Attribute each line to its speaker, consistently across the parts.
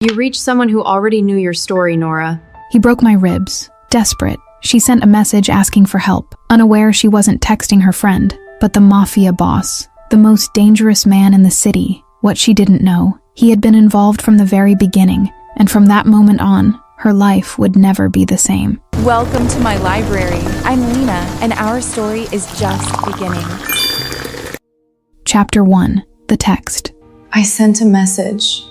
Speaker 1: You reached someone who already knew your story, Nora.
Speaker 2: He broke my ribs. Desperate, she sent a message asking for help, unaware she wasn't texting her friend, but the Mafia boss, the most dangerous man in the city. What she didn't know, he had been involved from the very beginning, and from that moment on, her life would never be the same.
Speaker 3: Welcome to my library. I'm Lena, and our story is just beginning.
Speaker 2: Chapter 1. The Text.
Speaker 4: I sent a message,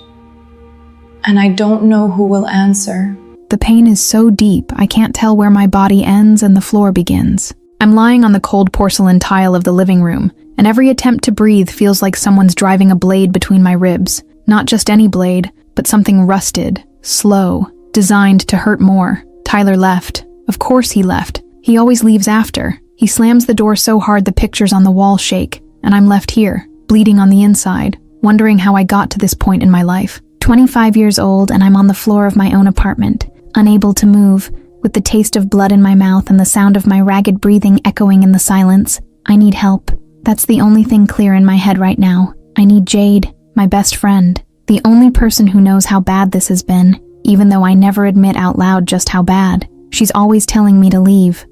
Speaker 4: and I don't know who will answer.
Speaker 2: The pain is so deep, I can't tell where my body ends and the floor begins. I'm lying on the cold porcelain tile of the living room, and every attempt to breathe feels like someone's driving a blade between my ribs. Not just any blade, but something rusted, slow, designed to hurt more. Tyler left. Of course he left. He always leaves after. He slams the door so hard the pictures on the wall shake, and I'm left here, bleeding on the inside, wondering how I got to this point in my life. 25 years old, and I'm on the floor of my own apartment, unable to move, with the taste of blood in my mouth and the sound of my ragged breathing echoing in the silence. I need help. That's the only thing clear in my head right now. I need Jade, my best friend, the only person who knows how bad this has been, even though I never admit out loud just how bad. She's always telling me to leave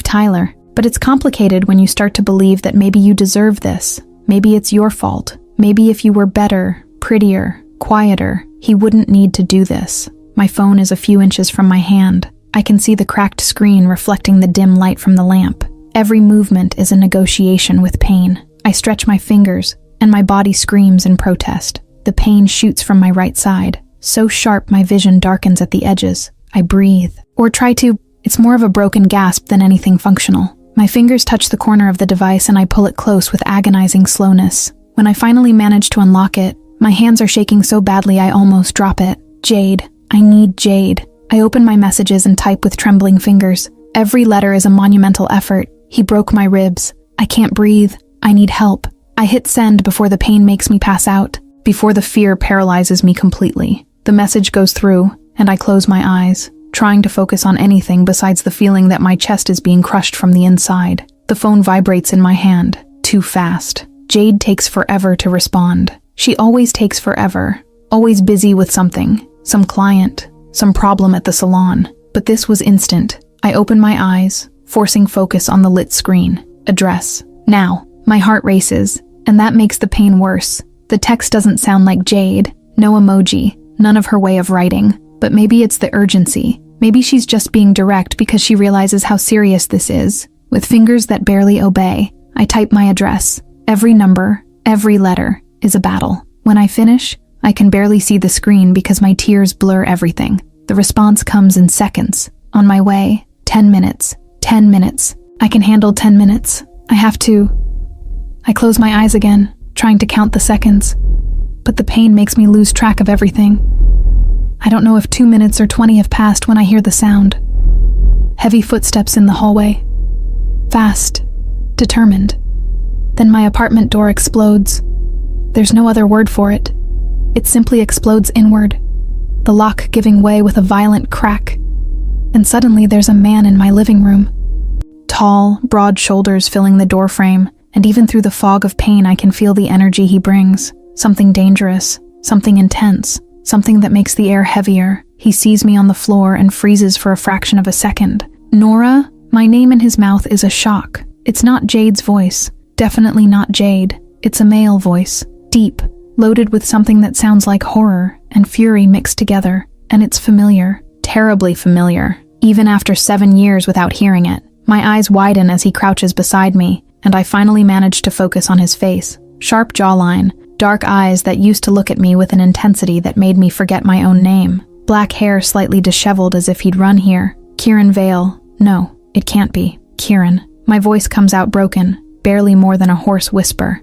Speaker 2: Tyler. But it's complicated when you start to believe that maybe you deserve this. Maybe it's your fault. Maybe if you were better, prettier, quieter, he wouldn't need to do this. My phone is a few inches from my hand. I can see the cracked screen reflecting the dim light from the lamp. Every movement is a negotiation with pain. I stretch my fingers, and my body screams in protest. The pain shoots from my right side, so sharp my vision darkens at the edges. I breathe, or try to. It's more of a broken gasp than anything functional. My fingers touch the corner of the device and I pull it close with agonizing slowness. When I finally manage to unlock it, my hands are shaking so badly I almost drop it. Jade. I need Jade. I open my messages and type with trembling fingers. Every letter is a monumental effort. He broke my ribs. I can't breathe. I need help. I hit send before the pain makes me pass out, before the fear paralyzes me completely. The message goes through, and I close my eyes, trying to focus on anything besides the feeling that my chest is being crushed from the inside. The phone vibrates in my hand, too fast. Jade takes forever to respond. She always takes forever, always busy with something, some client, some problem at the salon. But this was instant. I open my eyes, forcing focus on the lit screen. Address. Now. My heart races, and that makes the pain worse. The text doesn't sound like Jade. No emoji, none of her way of writing. But maybe it's the urgency. Maybe she's just being direct because she realizes how serious this is. With fingers that barely obey, I type my address. Every number, every letter, is a battle. When I finish, I can barely see the screen because my tears blur everything. The response comes in seconds. On my way, 10 minutes. 10 minutes. I can handle 10 minutes. I have to. I close my eyes again, trying to count the seconds. But the pain makes me lose track of everything. I don't know if 2 minutes or 20 have passed when I hear the sound. Heavy footsteps in the hallway. Fast. Determined. Then my apartment door explodes. There's no other word for it. It simply explodes inward, the lock giving way with a violent crack. And suddenly there's a man in my living room. Tall, broad shoulders filling the doorframe, and even through the fog of pain I can feel the energy he brings. Something dangerous, something intense, something that makes the air heavier. He sees me on the floor and freezes for a fraction of a second. Nora? My name in his mouth is a shock. It's not Jade's voice. Definitely not Jade. It's a male voice. Deep, loaded with something that sounds like horror and fury mixed together. And it's familiar. Terribly familiar. Even after 7 years without hearing it. My eyes widen as he crouches beside me, and I finally manage to focus on his face. Sharp jawline, dark eyes that used to look at me with an intensity that made me forget my own name. Black hair slightly disheveled as if he'd run here. Kieran Vale. No, it can't be. Kieran. My voice comes out broken, barely more than a hoarse whisper.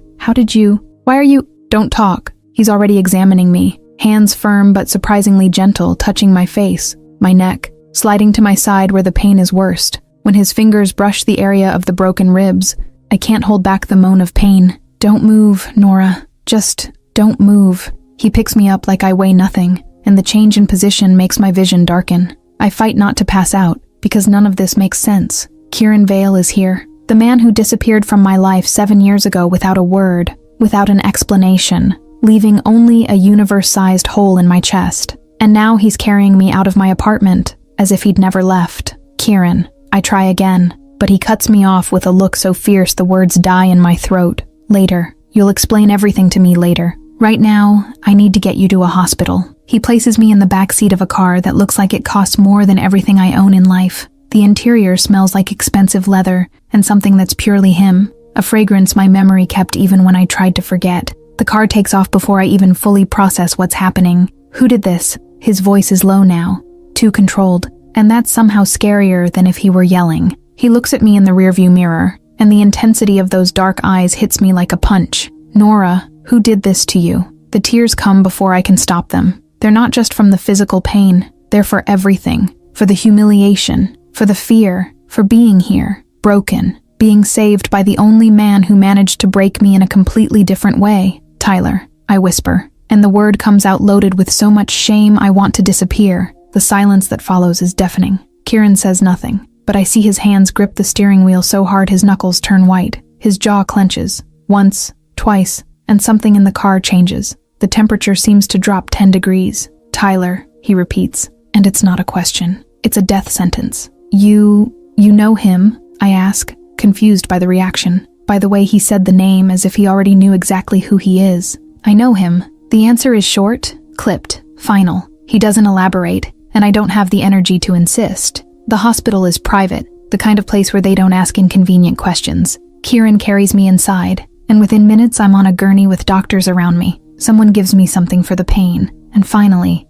Speaker 2: Why are you? Don't talk. He's already examining me. Hands firm but surprisingly gentle, touching my face, my neck, sliding to my side where the pain is worst. When his fingers brush the area of the broken ribs, I can't hold back the moan of pain. Don't move, Nora. Just don't move. He picks me up like I weigh nothing, and the change in position makes my vision darken. I fight not to pass out, because none of this makes sense. Kieran Vale is here. The man who disappeared from my life 7 years ago without a word, without an explanation, leaving only a universe-sized hole in my chest. And now he's carrying me out of my apartment, as if he'd never left. Kieran, I try again, but he cuts me off with a look so fierce the words die in my throat. Later. You'll explain everything to me later. Right now, I need to get you to a hospital. He places me in the backseat of a car that looks like it costs more than everything I own in life. The interior smells like expensive leather and something that's purely him, a fragrance my memory kept even when I tried to forget. The car takes off before I even fully process what's happening. Who did this? His voice is low now, too controlled, and that's somehow scarier than if he were yelling. He looks at me in the rearview mirror, and the intensity of those dark eyes hits me like a punch. Nora, who did this to you? The tears come before I can stop them. They're not just from the physical pain, they're for everything. For the humiliation, for the fear, for being here, broken, being saved by the only man who managed to break me in a completely different way. Tyler, I whisper, and the word comes out loaded with so much shame I want to disappear. The silence that follows is deafening. Kieran says nothing, but I see his hands grip the steering wheel so hard his knuckles turn white. His jaw clenches. Once, twice, and something in the car changes. The temperature seems to drop 10 degrees. Tyler, he repeats, and it's not a question. It's a death sentence. You know him? I ask, confused by the reaction, by the way he said the name as if he already knew exactly who he is. I know him. The answer is short, clipped, final. He doesn't elaborate, and I don't have the energy to insist. The hospital is private, the kind of place where they don't ask inconvenient questions. Kieran carries me inside, and within minutes I'm on a gurney with doctors around me. Someone gives me something for the pain, and finally,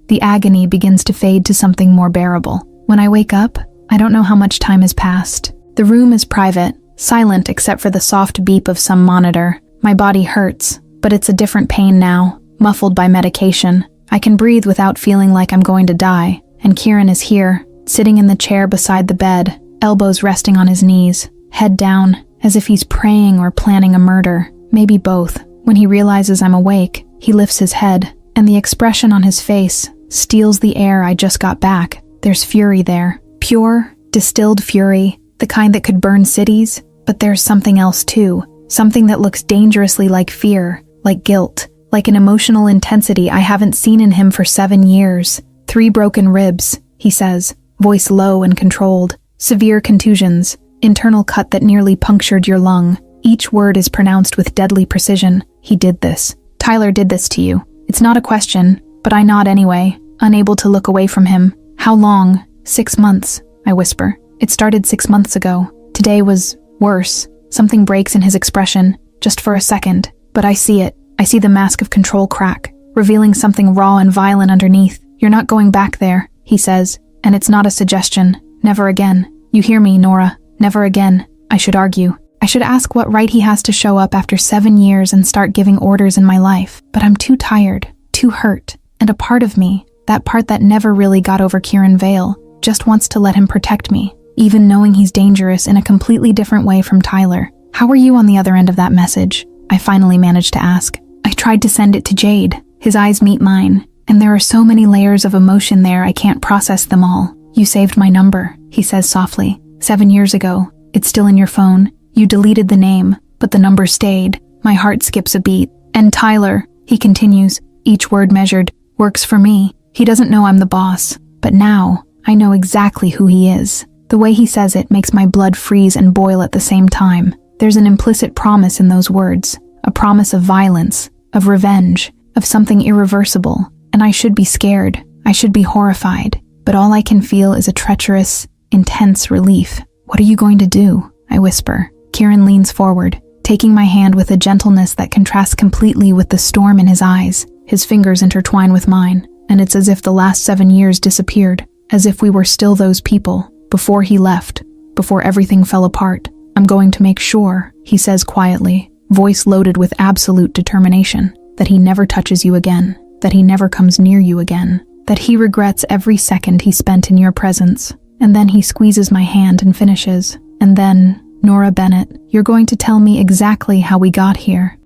Speaker 2: the agony begins to fade to something more bearable. When I wake up, I don't know how much time has passed. The room is private, silent except for the soft beep of some monitor. My body hurts, but it's a different pain now, muffled by medication. I can breathe without feeling like I'm going to die, and Kieran is here, sitting in the chair beside the bed, elbows resting on his knees, head down, as if he's praying or planning a murder, maybe both. When he realizes I'm awake, he lifts his head, and the expression on his face steals the air I just got back. There's fury there, pure, distilled fury, the kind that could burn cities, but there's something else too, something that looks dangerously like fear, like guilt, like an emotional intensity I haven't seen in him for 7 years. 3 broken ribs, he says, voice low and controlled, severe contusions, internal cut that nearly punctured your lung. Each word is pronounced with deadly precision. He did this. Tyler did this to you. It's not a question, but I nod anyway, unable to look away from him. How long? 6 months, I whisper. It started 6 months ago. Today was worse. Something breaks in his expression, just for a second, but I see it. I see the mask of control crack, revealing something raw and violent underneath. You're not going back there, he says, and it's not a suggestion. Never again. You hear me, Nora. Never again. I should argue. I should ask what right he has to show up after 7 years and start giving orders in my life. But I'm too tired, too hurt, and a part of me, that part that never really got over Kieran Vale, just wants to let him protect me, even knowing he's dangerous in a completely different way from Tyler. How are you on the other end of that message? I finally managed to ask. I tried to send it to Jade. His eyes meet mine, and there are so many layers of emotion there I can't process them all. You saved my number, he says softly. 7 years ago. It's still in your phone. You deleted the name, but the number stayed. My heart skips a beat. And Tyler, he continues, each word measured, works for me. He doesn't know I'm the boss, but now I know exactly who he is. The way he says it makes my blood freeze and boil at the same time. There's an implicit promise in those words, a promise of violence, of revenge, of something irreversible, and I should be scared. I should be horrified, but all I can feel is a treacherous, intense relief. What are you going to do? I whisper. Kieran leans forward, taking my hand with a gentleness that contrasts completely with the storm in his eyes. His fingers intertwine with mine, and it's as if the last 7 years disappeared, as if we were still those people, before he left, before everything fell apart. I'm going to make sure, he says quietly, voice loaded with absolute determination, that he never touches you again, that he never comes near you again, that he regrets every second he spent in your presence. And then he squeezes my hand and finishes. And then, Nora Bennett, you're going to tell me exactly how we got here.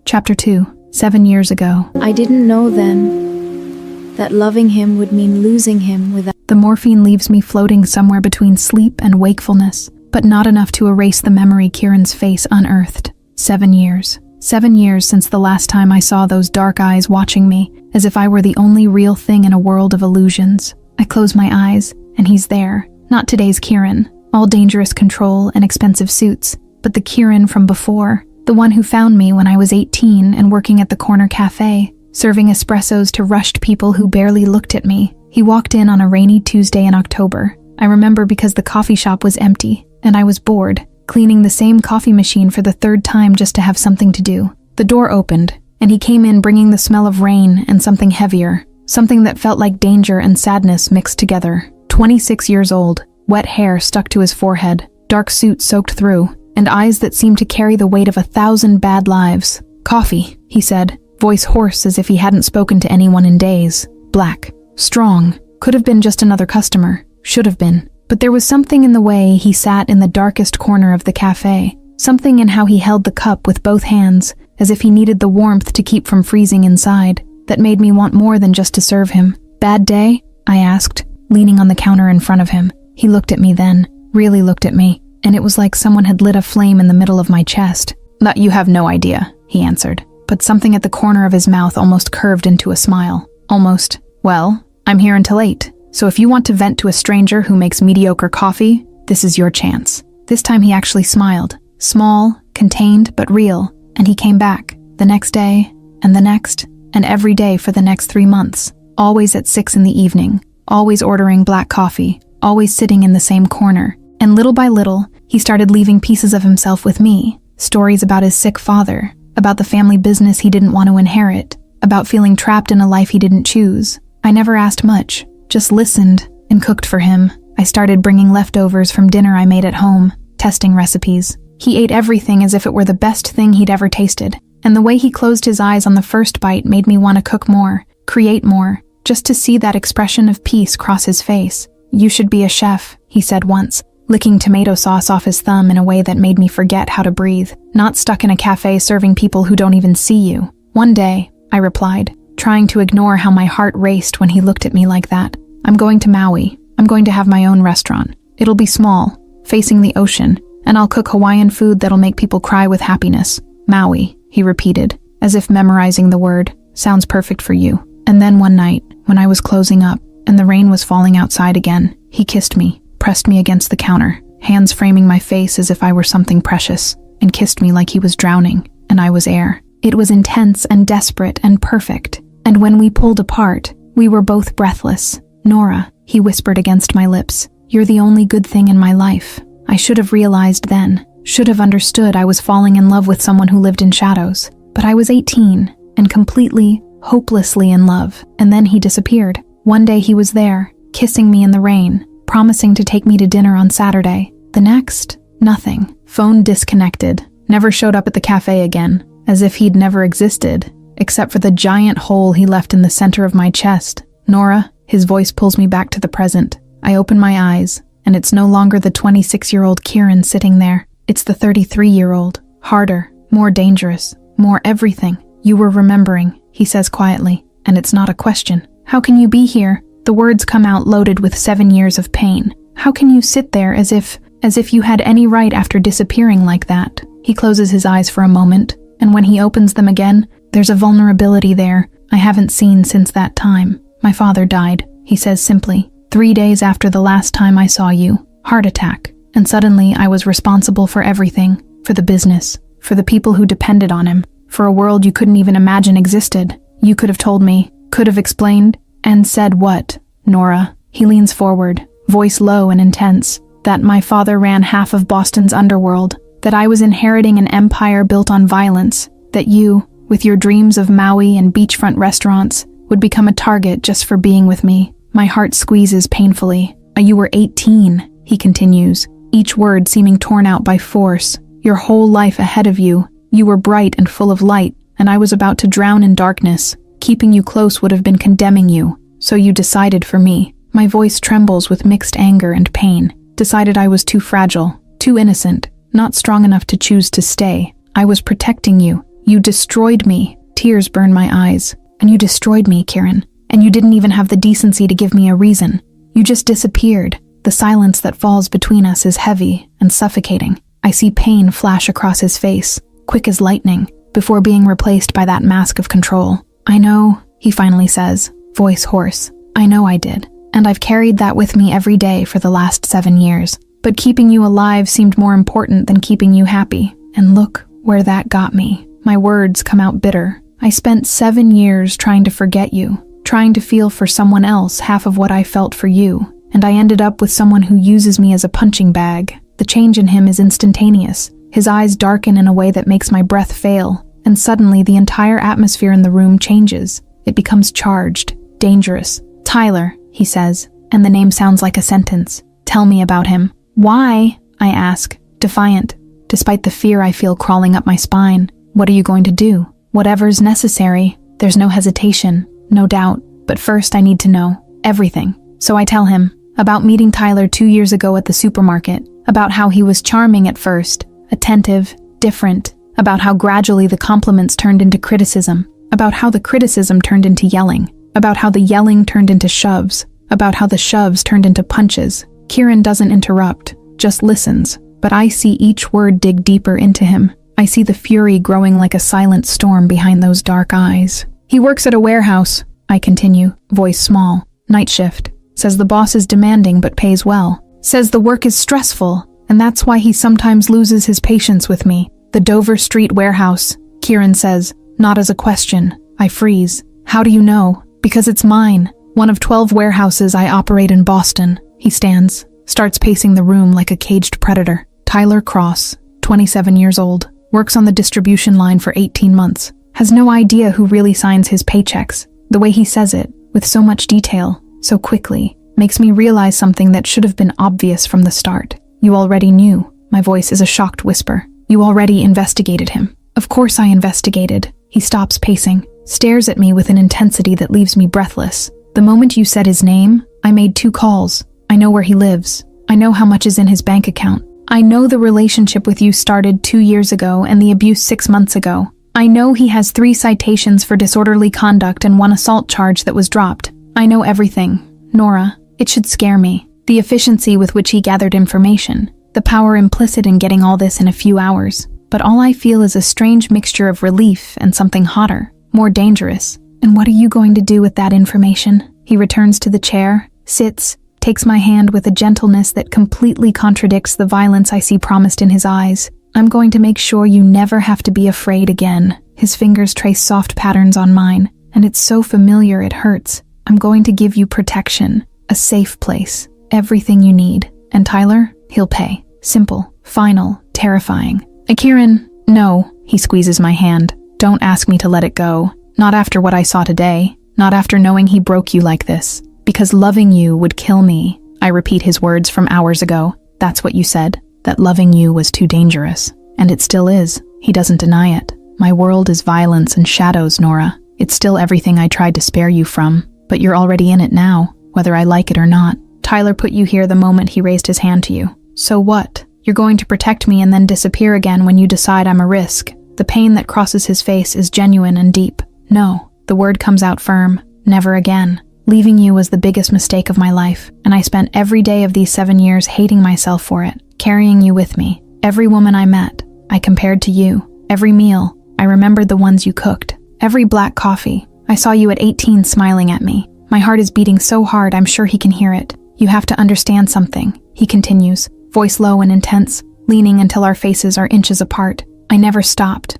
Speaker 2: Chapter 2, 7 years ago.
Speaker 5: I didn't know then that loving him would mean losing him without...
Speaker 2: The morphine leaves me floating somewhere between sleep and wakefulness, but not enough to erase the memory Kieran's face unearthed. 7 years. 7 years since the last time I saw those dark eyes watching me, as if I were the only real thing in a world of illusions. I close my eyes, and he's there. Not today's Kieran, all dangerous control and expensive suits, but the Kieran from before, the one who found me when I was 18 and working at the corner cafe, serving espressos to rushed people who barely looked at me. He walked in on a rainy Tuesday in October. I remember because the coffee shop was empty, and I was bored, cleaning the same coffee machine for the 3rd time just to have something to do. The door opened, and he came in bringing the smell of rain and something heavier, something that felt like danger and sadness mixed together. 26 years old, wet hair stuck to his forehead, dark suit soaked through, and eyes that seemed to carry the weight of 1,000 bad lives. "Coffee," he said, voice hoarse as if he hadn't spoken to anyone in days. Black. Strong. Could have been just another customer. Should have been. But there was something in the way he sat in the darkest corner of the cafe. Something in how he held the cup with both hands, as if he needed the warmth to keep from freezing inside, that made me want more than just to serve him. "Bad day?" I asked, leaning on the counter in front of him. He looked at me then, really looked at me, and it was like someone had lit a flame in the middle of my chest. "That you have no idea," he answered, but something at the corner of his mouth almost curved into a smile. Almost. "Well, I'm here until 8, so if you want to vent to a stranger who makes mediocre coffee, this is your chance." This time he actually smiled. Small, contained, but real, and he came back. The next day, and the next, and every day for the next 3 months. Always at 6 in the evening, always ordering black coffee, always sitting in the same corner. And little by little, he started leaving pieces of himself with me. Stories about his sick father, about the family business he didn't want to inherit, about feeling trapped in a life he didn't choose. I never asked much, just listened and cooked for him. I started bringing leftovers from dinner I made at home, testing recipes. He ate everything as if it were the best thing he'd ever tasted. And the way he closed his eyes on the first bite made me want to cook more, create more, just to see that expression of peace cross his face. "You should be a chef," he said once, licking tomato sauce off his thumb in a way that made me forget how to breathe. "Not stuck in a cafe serving people who don't even see you." "One day," I replied, trying to ignore how my heart raced when he looked at me like that. "I'm going to Maui. I'm going to have my own restaurant. It'll be small, facing the ocean, and I'll cook Hawaiian food that'll make people cry with happiness." "Maui," he repeated, as if memorizing the word. "Sounds perfect for you." And then one night, when I was closing up, and the rain was falling outside again, he kissed me, pressed me against the counter, hands framing my face as if I were something precious, and kissed me like he was drowning, and I was air. It was intense and desperate and perfect, and when we pulled apart, we were both breathless. "Nora," he whispered against my lips, "you're the only good thing in my life." I should have realized then, should have understood I was falling in love with someone who lived in shadows. But I was 18, and completely, hopelessly in love, and then he disappeared. One day he was there, kissing me in the rain, promising to take me to dinner on Saturday. The next, nothing. Phone disconnected. Never showed up at the cafe again, as if he'd never existed, except for the giant hole he left in the center of my chest. "Nora," his voice pulls me back to the present. I open my eyes, and it's no longer the 26-year-old Kieran sitting there. It's the 33-year-old. Harder, more dangerous, more everything. "You were remembering," he says quietly, "and it's not a question. How can you be here?" The words come out loaded with 7 years of pain. "How can you sit there as if you had any right after disappearing like that?" He closes his eyes for a moment, and when he opens them again, there's a vulnerability there I haven't seen since that time. "My father died," he says simply. 3 days after the last time I saw you. Heart attack. And suddenly I was responsible for everything. For the business. For the people who depended on him. For a world you couldn't even imagine existed. You could have told me. Could have explained. And said what? "Nora." He leans forward, voice low and intense. "That my father ran half of Boston's underworld. That I was inheriting an empire built on violence. That you, with your dreams of Maui and beachfront restaurants, would become a target just for being with me." My heart squeezes painfully. "You were 18, he continues, each word seeming torn out by force. "Your whole life ahead of you. You were bright and full of light, and I was about to drown in darkness. Keeping you close would have been condemning you. So you decided for me." My voice trembles with mixed anger and pain. "Decided I was too fragile, too innocent, not strong enough to choose to stay. I was protecting you. You destroyed me." Tears burn my eyes. "And you destroyed me, Kieran. And you didn't even have the decency to give me a reason. You just disappeared." The silence that falls between us is heavy and suffocating. I see pain flash across his face, quick as lightning, before being replaced by that mask of control. I know, he finally says, voice hoarse. I know I did, and I've carried that with me every day for the last 7 years. But keeping you alive seemed more important than keeping you happy. And look where that got me. My words come out bitter. I spent 7 years trying to forget you, trying to feel for someone else half of what I felt for you, and I ended up with someone who uses me as a punching bag. The change in him is instantaneous. His eyes darken in a way that makes my breath fail, and suddenly the entire atmosphere in the room changes. It becomes charged, dangerous. Tyler, he says, and the name sounds like a sentence. Tell me about him. Why? I ask, defiant, despite the fear I feel crawling up my spine. What are you going to do? Whatever's necessary. There's no hesitation, no doubt, but first I need to know everything. So I tell him about meeting Tyler 2 years ago at the supermarket, about how he was charming at first, attentive, different, about how gradually the compliments turned into criticism, about how the criticism turned into yelling, about how the yelling turned into shoves, about how the shoves turned into punches. Kieran doesn't interrupt, just listens, but I see each word dig deeper into him. I see the fury growing like a silent storm behind those dark eyes. He works at a warehouse, I continue, voice small. Night shift. Says the boss is demanding but pays well. Says the work is stressful, and that's why he sometimes loses his patience with me. The Dover Street warehouse, Kieran says, not as a question. I freeze. How do you know? Because it's mine. One of 12 warehouses I operate in Boston. He stands, starts pacing the room like a caged predator. Tyler Cross, 27 years old, works on the distribution line for 18 months. Has no idea who really signs his paychecks. The way he says it, with so much detail, so quickly, makes me realize something that should have been obvious from the start. You already knew. My voice is a shocked whisper. You already investigated him. Of course I investigated. He stops pacing, stares at me with an intensity that leaves me breathless. The moment you said his name, I made 2 calls. I know where he lives. I know how much is in his bank account. I know the relationship with you started 2 years ago and the abuse 6 months ago. I know he has 3 citations for disorderly conduct and 1 assault charge that was dropped. I know everything. Nora, it should scare me. The efficiency with which he gathered information. The power implicit in getting all this in a few hours. But all I feel is a strange mixture of relief and something hotter, more dangerous. And what are you going to do with that information? He returns to the chair, sits, takes my hand with a gentleness that completely contradicts the violence I see promised in his eyes. I'm going to make sure you never have to be afraid again. His fingers trace soft patterns on mine, and it's so familiar it hurts. I'm going to give you protection, a safe place, everything you need. And Tyler, he'll pay. Simple, final, terrifying. Kieran, no, he squeezes my hand. Don't ask me to let it go. Not after what I saw today. Not after knowing he broke you like this. Because loving you would kill me. I repeat his words from hours ago. That's what you said. That loving you was too dangerous. And it still is. He doesn't deny it. My world is violence and shadows, Nora. It's still everything I tried to spare you from. But you're already in it now, whether I like it or not. Tyler put you here the moment he raised his hand to you. So what? You're going to protect me and then disappear again when you decide I'm a risk. The pain that crosses his face is genuine and deep. No, the word comes out firm. Never again. Leaving you was the biggest mistake of my life, and I spent every day of these 7 years hating myself for it, carrying you with me. Every woman I met, I compared to you. Every meal, I remembered the ones you cooked. Every black coffee, I saw you at 18 smiling at me. My heart is beating so hard I'm sure he can hear it. You have to understand something, he continues, voice low and intense, leaning until our faces are inches apart. I never stopped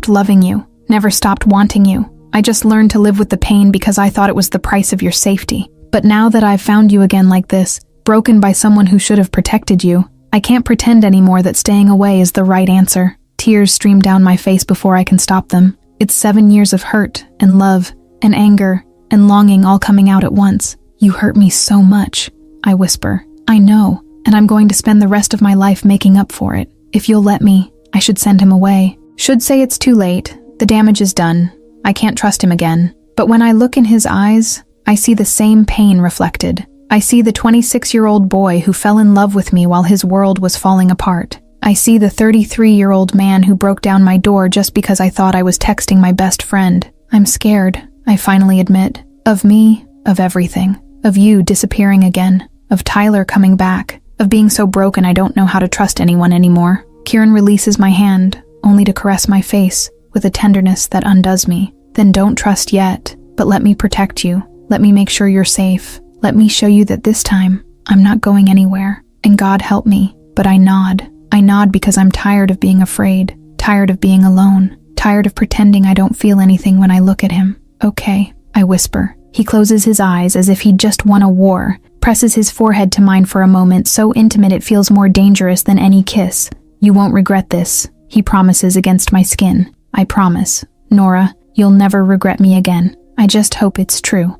Speaker 2: loving you, never stopped wanting you. I just learned to live with the pain because I thought it was the price of your safety. But now that I've found you again like this, broken by someone who should have protected you, I can't pretend anymore that staying away is the right answer. Tears stream down my face before I can stop them. It's 7 years of hurt and love and anger and longing all coming out at once. You hurt me so much, I whisper. I know, and I'm going to spend the rest of my life making up for it. If you'll let me, I should send him away. Should say it's too late. The damage is done. I can't trust him again. But when I look in his eyes, I see the same pain reflected. I see the 26-year-old boy who fell in love with me while his world was falling apart. I see the 33-year-old man who broke down my door just because I thought I was texting my best friend. I'm scared, I finally admit. Of me, of everything. Of you disappearing again. Of Tyler coming back. Of being so broken I don't know how to trust anyone anymore. Kieran releases my hand, only to caress my face. with a tenderness that undoes me. Then don't trust yet, but let me protect you. Let me make sure you're safe. Let me show you that this time, I'm not going anywhere. And God help me. But I nod. I nod because I'm tired of being afraid, tired of being alone, tired of pretending I don't feel anything when I look at him. Okay, I whisper. He closes his eyes as if he'd just won a war, presses his forehead to mine for a moment so intimate it feels more dangerous than any kiss. You won't regret this, he promises against my skin. I promise. Nora, you'll never regret me again. I just hope it's true.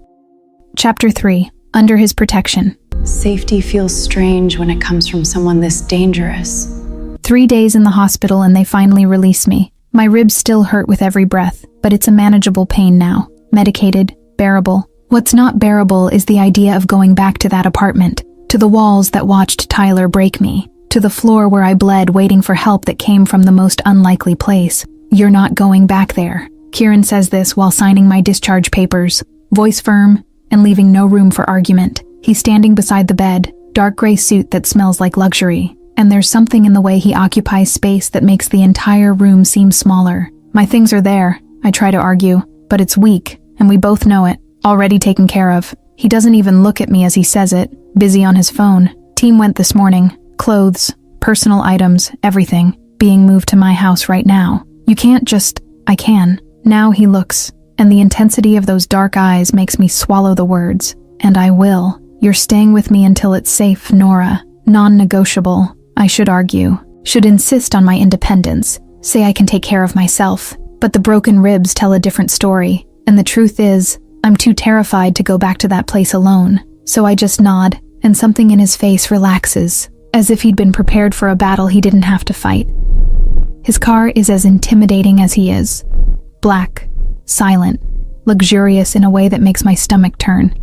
Speaker 2: Chapter 3. Under his protection.
Speaker 4: Safety feels strange when it comes from someone this dangerous.
Speaker 2: 3 days in the hospital and they finally release me. My ribs still hurt with every breath, but it's a manageable pain now. Medicated, bearable. What's not bearable is the idea of going back to that apartment, to the walls that watched Tyler break me, to the floor where I bled waiting for help that came from the most unlikely place. You're not going back there. Kieran says this while signing my discharge papers, voice firm and leaving no room for argument. He's standing beside the bed, dark gray suit that smells like luxury, and there's something in the way he occupies space that makes the entire room seem smaller. My things are there, I try to argue, but it's weak, and we both know it, already taken care of. He doesn't even look at me as he says it, busy on his phone. Team went this morning, clothes, personal items, everything, being moved to my house right now. You can't just, I can. Now he looks, and the intensity of those dark eyes makes me swallow the words. And I will. You're staying with me until it's safe, Nora. Non-negotiable. I should argue. Should insist on my independence. Say I can take care of myself. But the broken ribs tell a different story. And the truth is, I'm too terrified to go back to that place alone. So I just nod, and something in his face relaxes, as if he'd been prepared for a battle he didn't have to fight. His car is as intimidating as he is. Black, silent, luxurious in a way that makes my stomach turn.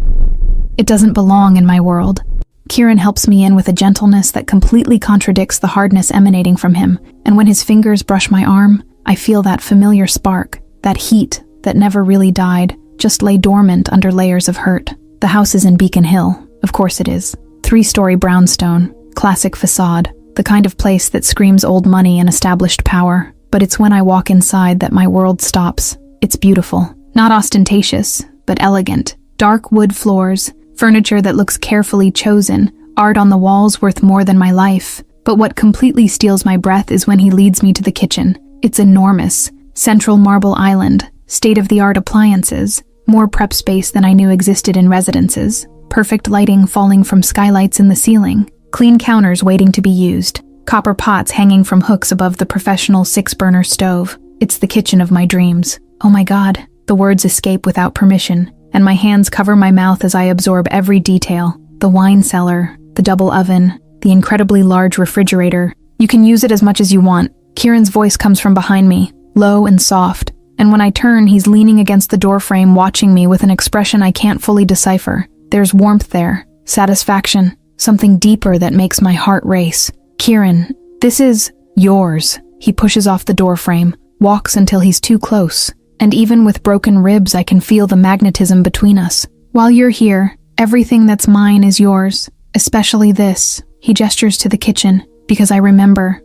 Speaker 2: It doesn't belong in my world. Kieran helps me in with a gentleness that completely contradicts the hardness emanating from him, and when his fingers brush my arm, I feel that familiar spark, that heat that never really died, just lay dormant under layers of hurt. The house is in Beacon Hill. Of course it is. 3-story brownstone, classic facade, the kind of place that screams old money and established power. But it's when I walk inside that my world stops. It's beautiful. Not ostentatious, but elegant. Dark wood floors, furniture that looks carefully chosen, art on the walls worth more than my life. But what completely steals my breath is when he leads me to the kitchen. It's enormous. Central marble island, state-of-the-art appliances, more prep space than I knew existed in residences, perfect lighting falling from skylights in the ceiling, clean counters waiting to be used, copper pots hanging from hooks above the professional 6-burner stove. It's the kitchen of my dreams. Oh my God, the words escape without permission, and my hands cover my mouth as I absorb every detail. The wine cellar, the double oven, the incredibly large refrigerator. You can use it as much as you want. Kieran's voice comes from behind me, low and soft, and when I turn, he's leaning against the doorframe watching me with an expression I can't fully decipher. There's warmth there, satisfaction, something deeper that makes my heart race. Kieran, this is yours. He pushes off the doorframe, walks until he's too close, and even with broken ribs I can feel the magnetism between us. While you're here, everything that's mine is yours, especially this. He gestures to the kitchen, because I remember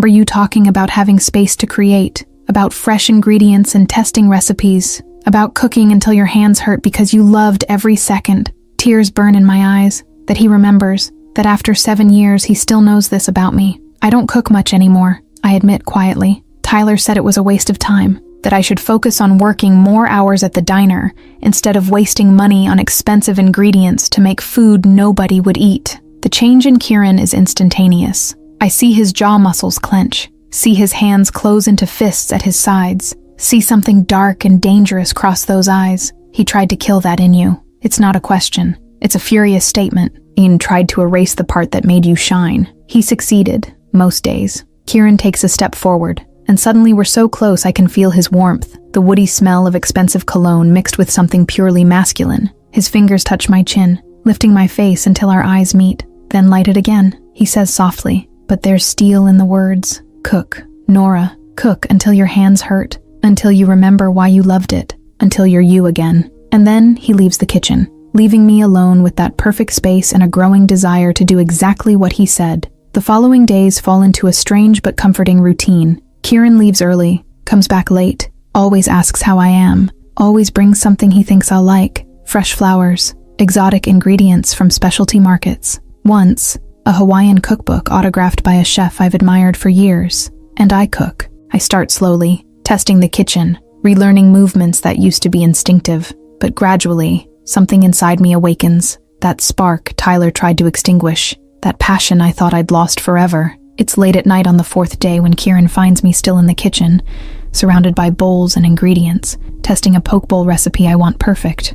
Speaker 2: you talking about having space to create, about fresh ingredients and testing recipes, about cooking until your hands hurt because you loved every second. Tears burn in my eyes, that he remembers, that after 7 years he still knows this about me. I don't cook much anymore, I admit quietly. Tyler said it was a waste of time, that I should focus on working more hours at the diner instead of wasting money on expensive ingredients to make food nobody would eat. The change in Kieran is instantaneous. I see his jaw muscles clench, see his hands close into fists at his sides, see something dark and dangerous cross those eyes. He tried to kill that in you. It's not a question. It's a furious statement. Ian tried to erase the part that made you shine. He succeeded, most days. Kieran takes a step forward, and suddenly we're so close I can feel his warmth, the woody smell of expensive cologne mixed with something purely masculine. His fingers touch my chin, lifting my face until our eyes meet, then light it again. He says softly, but there's steel in the words. Cook, Nora, cook until your hands hurt, until you remember why you loved it, until you're you again. And then he leaves the kitchen, leaving me alone with that perfect space and a growing desire to do exactly what he said. The following days fall into a strange but comforting routine. Kieran leaves early, comes back late, always asks how I am, always brings something he thinks I'll like, fresh flowers, exotic ingredients from specialty markets. Once, a Hawaiian cookbook autographed by a chef I've admired for years. And I cook. I start slowly, testing the kitchen, relearning movements that used to be instinctive. But gradually, something inside me awakens. That spark Tyler tried to extinguish. That passion I thought I'd lost forever. It's late at night on the 4th day when Kieran finds me still in the kitchen, surrounded by bowls and ingredients, testing a poke bowl recipe I want perfect.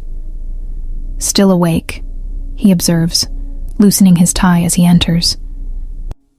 Speaker 2: Still awake, he observes, loosening his tie as he enters.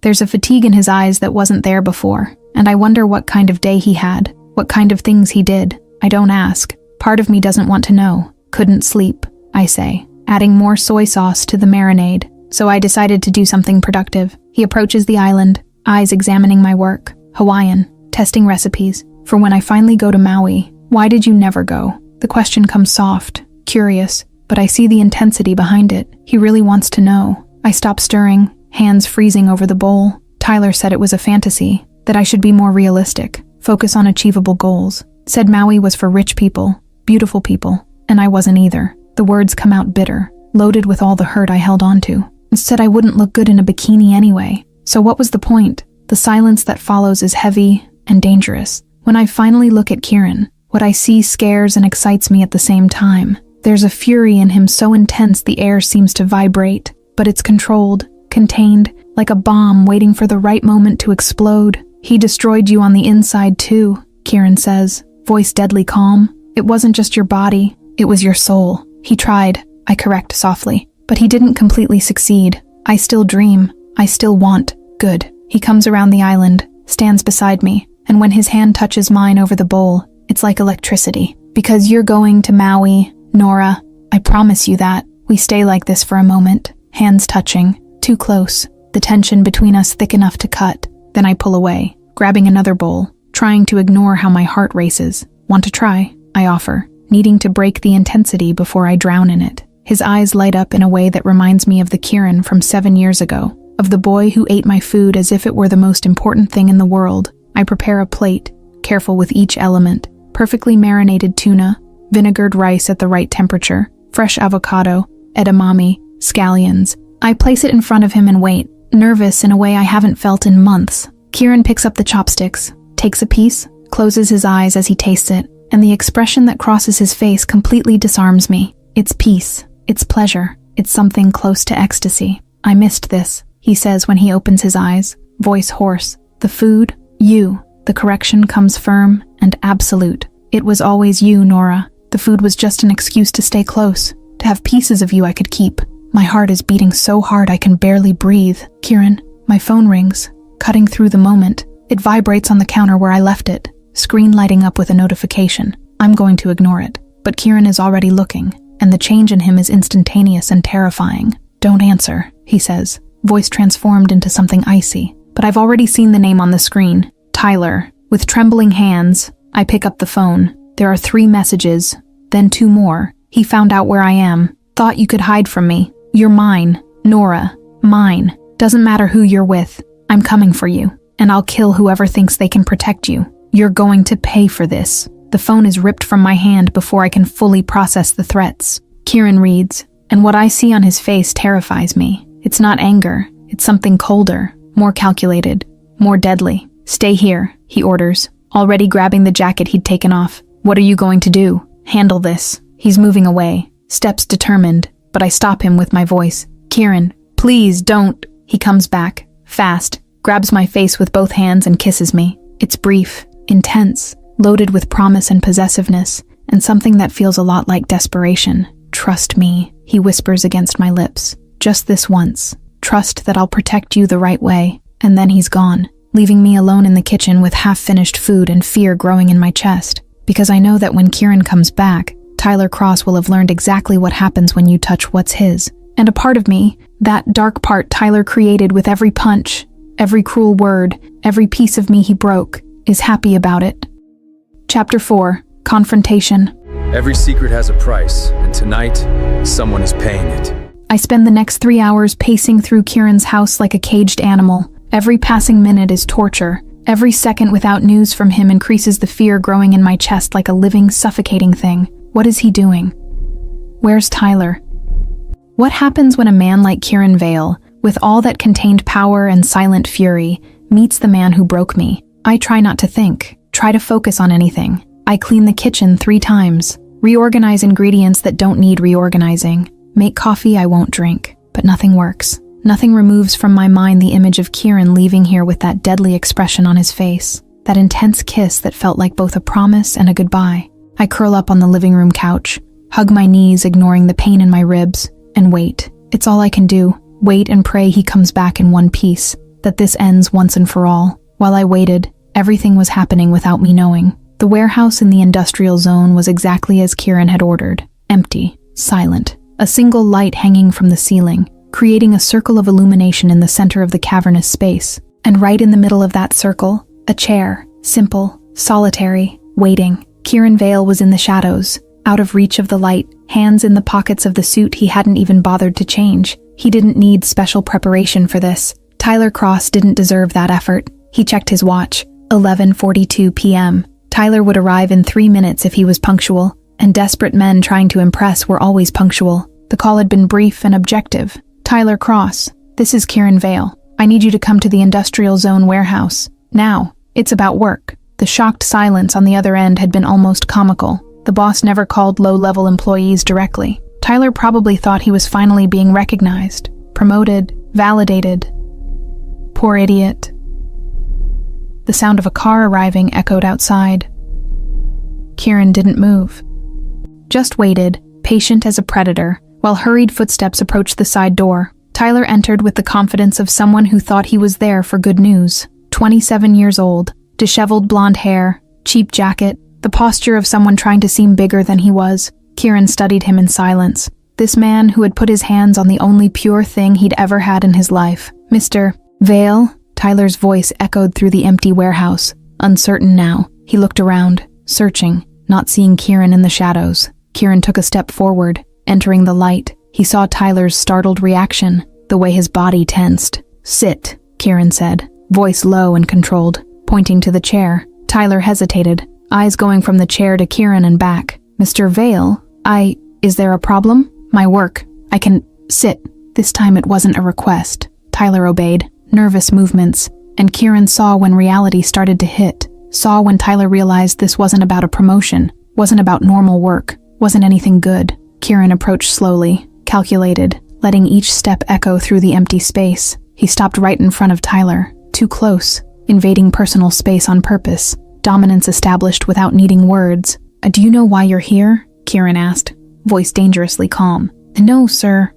Speaker 2: There's a fatigue in his eyes that wasn't there before, and I wonder what kind of day he had, what kind of things he did. I don't ask. Part of me doesn't want to know. Couldn't sleep, I say, adding more soy sauce to the marinade, so I decided to do something productive. He approaches the island, eyes examining my work. Hawaiian, testing recipes. For when I finally go to Maui, why did you never go? The question comes soft, curious, but I see the intensity behind it. He really wants to know. I stop stirring, hands freezing over the bowl. Tyler said it was a fantasy, that I should be more realistic, focus on achievable goals. Said Maui was for rich people, beautiful people, and I wasn't either. The words come out bitter, loaded with all the hurt I held onto. Said I wouldn't look good in a bikini anyway. So what was the point? The silence that follows is heavy and dangerous. When I finally look at Kieran, what I see scares and excites me at the same time. There's a fury in him so intense the air seems to vibrate, but it's controlled, contained, like a bomb waiting for the right moment to explode. He destroyed you on the inside too, Kieran says, voice deadly calm. It wasn't just your body, it was your soul. He tried, I correct softly, but he didn't completely succeed. I still dream, I still want good. He comes around the island, stands beside me, and when his hand touches mine over the bowl, it's like electricity. Because you're going to Maui, Nora, I promise you that. We stay like this for a moment, hands touching, too close, the tension between us thick enough to cut. Then I pull away, grabbing another bowl, trying to ignore how my heart races. Want to try? I offer, needing to break the intensity before I drown in it. His eyes light up in a way that reminds me of the Kieran from 7 years ago, of the boy who ate my food as if it were the most important thing in the world. I prepare a plate, careful with each element, perfectly marinated tuna, vinegared rice at the right temperature, fresh avocado, edamame, scallions. I place it in front of him and wait, nervous in a way I haven't felt in months. Kieran picks up the chopsticks, takes a piece, closes his eyes as he tastes it, and the expression that crosses his face completely disarms me. It's peace, it's pleasure, it's something close to ecstasy. I missed this, he says when he opens his eyes, voice hoarse. The food, you. The correction comes firm and absolute. It was always you, Nora. The food was just an excuse to stay close, to have pieces of you I could keep. My heart is beating so hard I can barely breathe. Kieran, my phone rings, cutting through the moment. It vibrates on the counter where I left it, screen lighting up with a notification. I'm going to ignore it, but Kieran is already looking, and the change in him is instantaneous and terrifying. Don't answer, he says, voice transformed into something icy. But I've already seen the name on the screen, Tyler. With trembling hands, I pick up the phone. There are 3 messages, then 2 more. He found out where I am. Thought you could hide from me. You're mine, Nora, mine. Doesn't matter who you're with. I'm coming for you, and I'll kill whoever thinks they can protect you. You're going to pay for this. The phone is ripped from my hand before I can fully process the threats. Kieran reads, and what I see on his face terrifies me. It's not anger. It's something colder, more calculated, more deadly. Stay here, he orders, already grabbing the jacket he'd taken off. What are you going to do? Handle this. He's moving away, steps determined, but I stop him with my voice. Kieran, please don't. He comes back, fast, grabs my face with both hands and kisses me. It's brief, intense, loaded with promise and possessiveness, and something that feels a lot like desperation. Trust me, he whispers against my lips. Just this once. Trust that I'll protect you the right way. And then he's gone, leaving me alone in the kitchen with half-finished food and fear growing in my chest. Because I know that when Kieran comes back, Tyler Cross will have learned exactly what happens when you touch what's his. And a part of me, that dark part Tyler created with every punch, every cruel word, every piece of me he broke, is happy about it. Chapter 4. Confrontation.
Speaker 6: Every secret has a price, and tonight, someone is paying it.
Speaker 2: I spend the next 3 hours pacing through Kieran's house like a caged animal. Every passing minute is torture, Every second without news from him increases the fear growing in my chest like a living, suffocating thing. What is he doing? Where's Tyler? What happens when a man like Kieran Vale, with all that contained power and silent fury, meets the man who broke me? I try not to think, try to focus on anything. I clean the kitchen 3 times, reorganize ingredients that don't need reorganizing, make coffee I won't drink, but nothing works. Nothing removes from my mind the image of Kieran leaving here with that deadly expression on his face, that intense kiss that felt like both a promise and a goodbye. I curl up on the living room couch, hug my knees, ignoring the pain in my ribs, and wait. It's all I can do. Wait and pray he comes back in one piece, that this ends once and for all. While I waited, everything was happening without me knowing. The warehouse in the industrial zone was exactly as Kieran had ordered. Empty, silent, a single light hanging from the ceiling, creating a circle of illumination in the center of the cavernous space. And right in the middle of that circle, a chair, simple, solitary, waiting. Kieran Vale was in the shadows, out of reach of the light, hands in the pockets of the suit he hadn't even bothered to change. He didn't need special preparation for this. Tyler Cross didn't deserve that effort. He checked his watch. 11:42 p.m. Tyler would arrive in 3 minutes if he was punctual, and desperate men trying to impress were always punctual. The call had been brief and objective. Tyler Cross, this is Kieran Vale. I need you to come to the industrial zone warehouse. Now, it's about work. The shocked silence on the other end had been almost comical. The boss never called low-level employees directly. Tyler probably thought he was finally being recognized, promoted, validated. Poor idiot. The sound of a car arriving echoed outside. Kieran didn't move. Just waited, patient as a predator, while hurried footsteps approached the side door. Tyler entered with the confidence of someone who thought he was there for good news. 27 years old, disheveled blonde hair, cheap jacket, the posture of someone trying to seem bigger than he was. Kieran studied him in silence. This man who had put his hands on the only pure thing he'd ever had in his life. Mr. Vale? Tyler's voice echoed through the empty warehouse. Uncertain now, he looked around, searching, not seeing Kieran in the shadows. Kieran took a step forward. Entering the light, he saw Tyler's startled reaction, the way his body tensed. Sit, Kieran said, voice low and controlled, pointing to the chair. Tyler hesitated, eyes going from the chair to Kieran and back. Mr. Vale, is there a problem? My work. I can sit. This time it wasn't a request. Tyler obeyed, nervous movements, and Kieran saw when reality started to hit, saw when Tyler realized this wasn't about a promotion, wasn't about normal work, wasn't anything good. Kieran approached slowly, calculated, letting each step echo through the empty space. He stopped right in front of Tyler, too close, invading personal space on purpose, dominance established without needing words. Do you know why you're here? Kieran asked, voice dangerously calm. No, sir.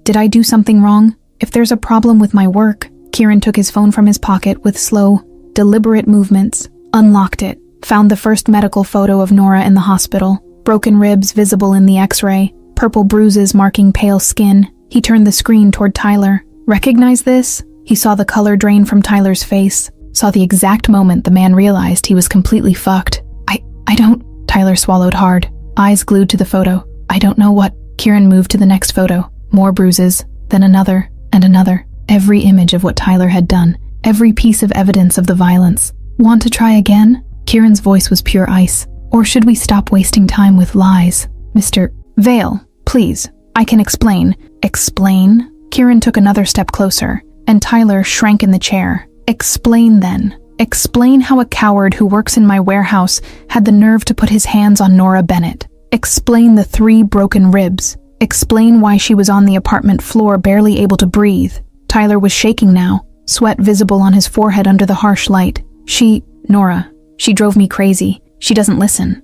Speaker 2: Did I do something wrong? If there's a problem with my work. Kieran took his phone from his pocket with slow, deliberate movements, unlocked it, found the first medical photo of Nora in the hospital, broken ribs visible in the x-ray, purple bruises marking pale skin. He turned the screen toward Tyler. Recognize this? He saw the color drain from Tyler's face, saw the exact moment the man realized he was completely fucked. I don't... Tyler swallowed hard, eyes glued to the photo. I don't know what... Kieran moved to the next photo. More bruises, then another, and another. Every image of what Tyler had done, every piece of evidence of the violence. Want to try again? Kieran's voice was pure ice. Or should we stop wasting time with lies? Mr. Vale, please. I can explain. Explain? Kieran took another step closer, and Tyler shrank in the chair. Explain then. Explain how a coward who works in my warehouse had the nerve to put his hands on Nora Bennett. Explain the 3 broken ribs. Explain why she was on the apartment floor barely able to breathe. Tyler was shaking now, sweat visible on his forehead under the harsh light. Nora, she drove me crazy. She doesn't listen.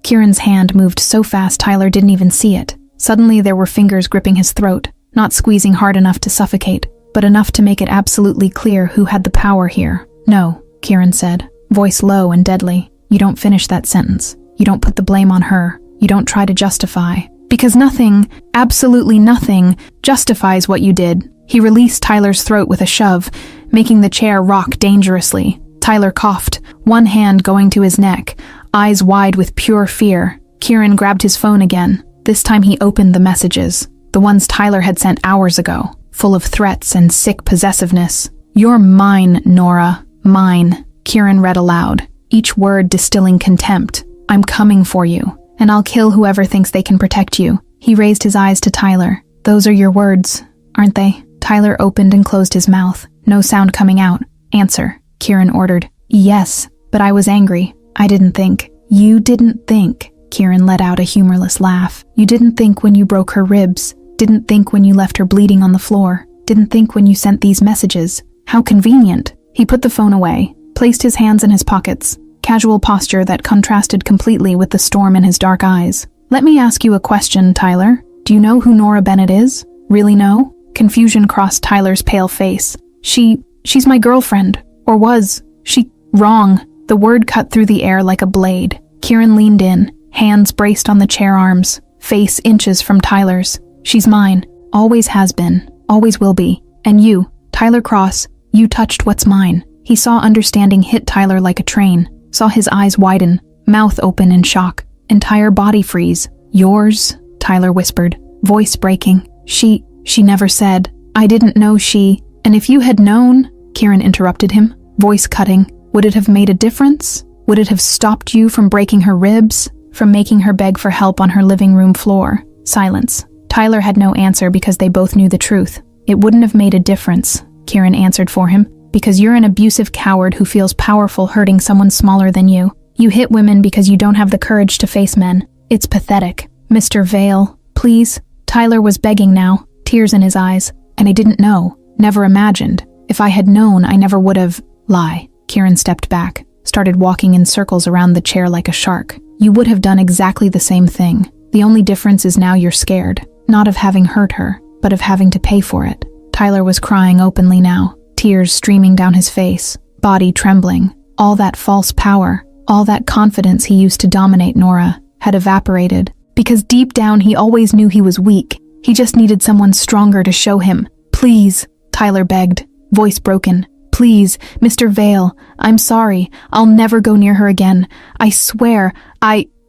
Speaker 2: Kieran's hand moved so fast Tyler didn't even see it. Suddenly there were fingers gripping his throat, not squeezing hard enough to suffocate, but enough to make it absolutely clear who had the power here. No, Kieran said, voice low and deadly. You don't finish that sentence. You don't put the blame on her. You don't try to justify. Because nothing, absolutely nothing, justifies what you did. He released Tyler's throat with a shove, making the chair rock dangerously. Tyler coughed, one hand going to his neck, eyes wide with pure fear. Kieran grabbed his phone again. This time he opened the messages, the ones Tyler had sent hours ago, full of threats and sick possessiveness. You're mine, Nora. Mine. Kieran read aloud, each word distilling contempt. I'm coming for you, and I'll kill whoever thinks they can protect you. He raised his eyes to Tyler. Those are your words, aren't they? Tyler opened and closed his mouth, no sound coming out. Answer, Kieran ordered. Yes, but I was angry. I didn't think. You didn't think. Kieran let out a humorless laugh. You didn't think when you broke her ribs. Didn't think when you left her bleeding on the floor. Didn't think when you sent these messages. How convenient. He put the phone away, placed his hands in his pockets, casual posture that contrasted completely with the storm in his dark eyes. Let me ask you a question, Tyler. Do you know who Nora Bennett is? Really know? Confusion crossed Tyler's pale face. She's my girlfriend. Or was. Wrong. The word cut through the air like a blade. Kieran leaned in, hands braced on the chair arms, face inches from Tyler's. She's mine. Always has been. Always will be. And you, Tyler Cross, you touched what's mine. He saw understanding hit Tyler like a train, saw his eyes widen, mouth open in shock, entire body freeze. Yours, Tyler whispered, voice breaking. She never said. I didn't know she. And if you had known, Kieran interrupted him, voice cutting, would it have made a difference? Would it have stopped you from breaking her ribs? From making her beg for help on her living room floor? Silence. Tyler had no answer because they both knew the truth. It wouldn't have made a difference, Kieran answered for him, because you're an abusive coward who feels powerful hurting someone smaller than you. You hit women because you don't have the courage to face men. It's pathetic. Mr. Vale, please. Tyler was begging now, tears in his eyes. And I didn't know, never imagined. If I had known, I never would have. Lie. Kieran stepped back, started walking in circles around the chair like a shark. You would have done exactly the same thing. The only difference is now you're scared, not of having hurt her, but of having to pay for it. Tyler was crying openly now, tears streaming down his face, body trembling. All that false power, all that confidence he used to dominate Nora, had evaporated, because deep down he always knew he was weak. He just needed someone stronger to show him. Please, Tyler begged, voice broken. Please, Mr. Vale, I'm sorry. I'll never go near her again. I swear,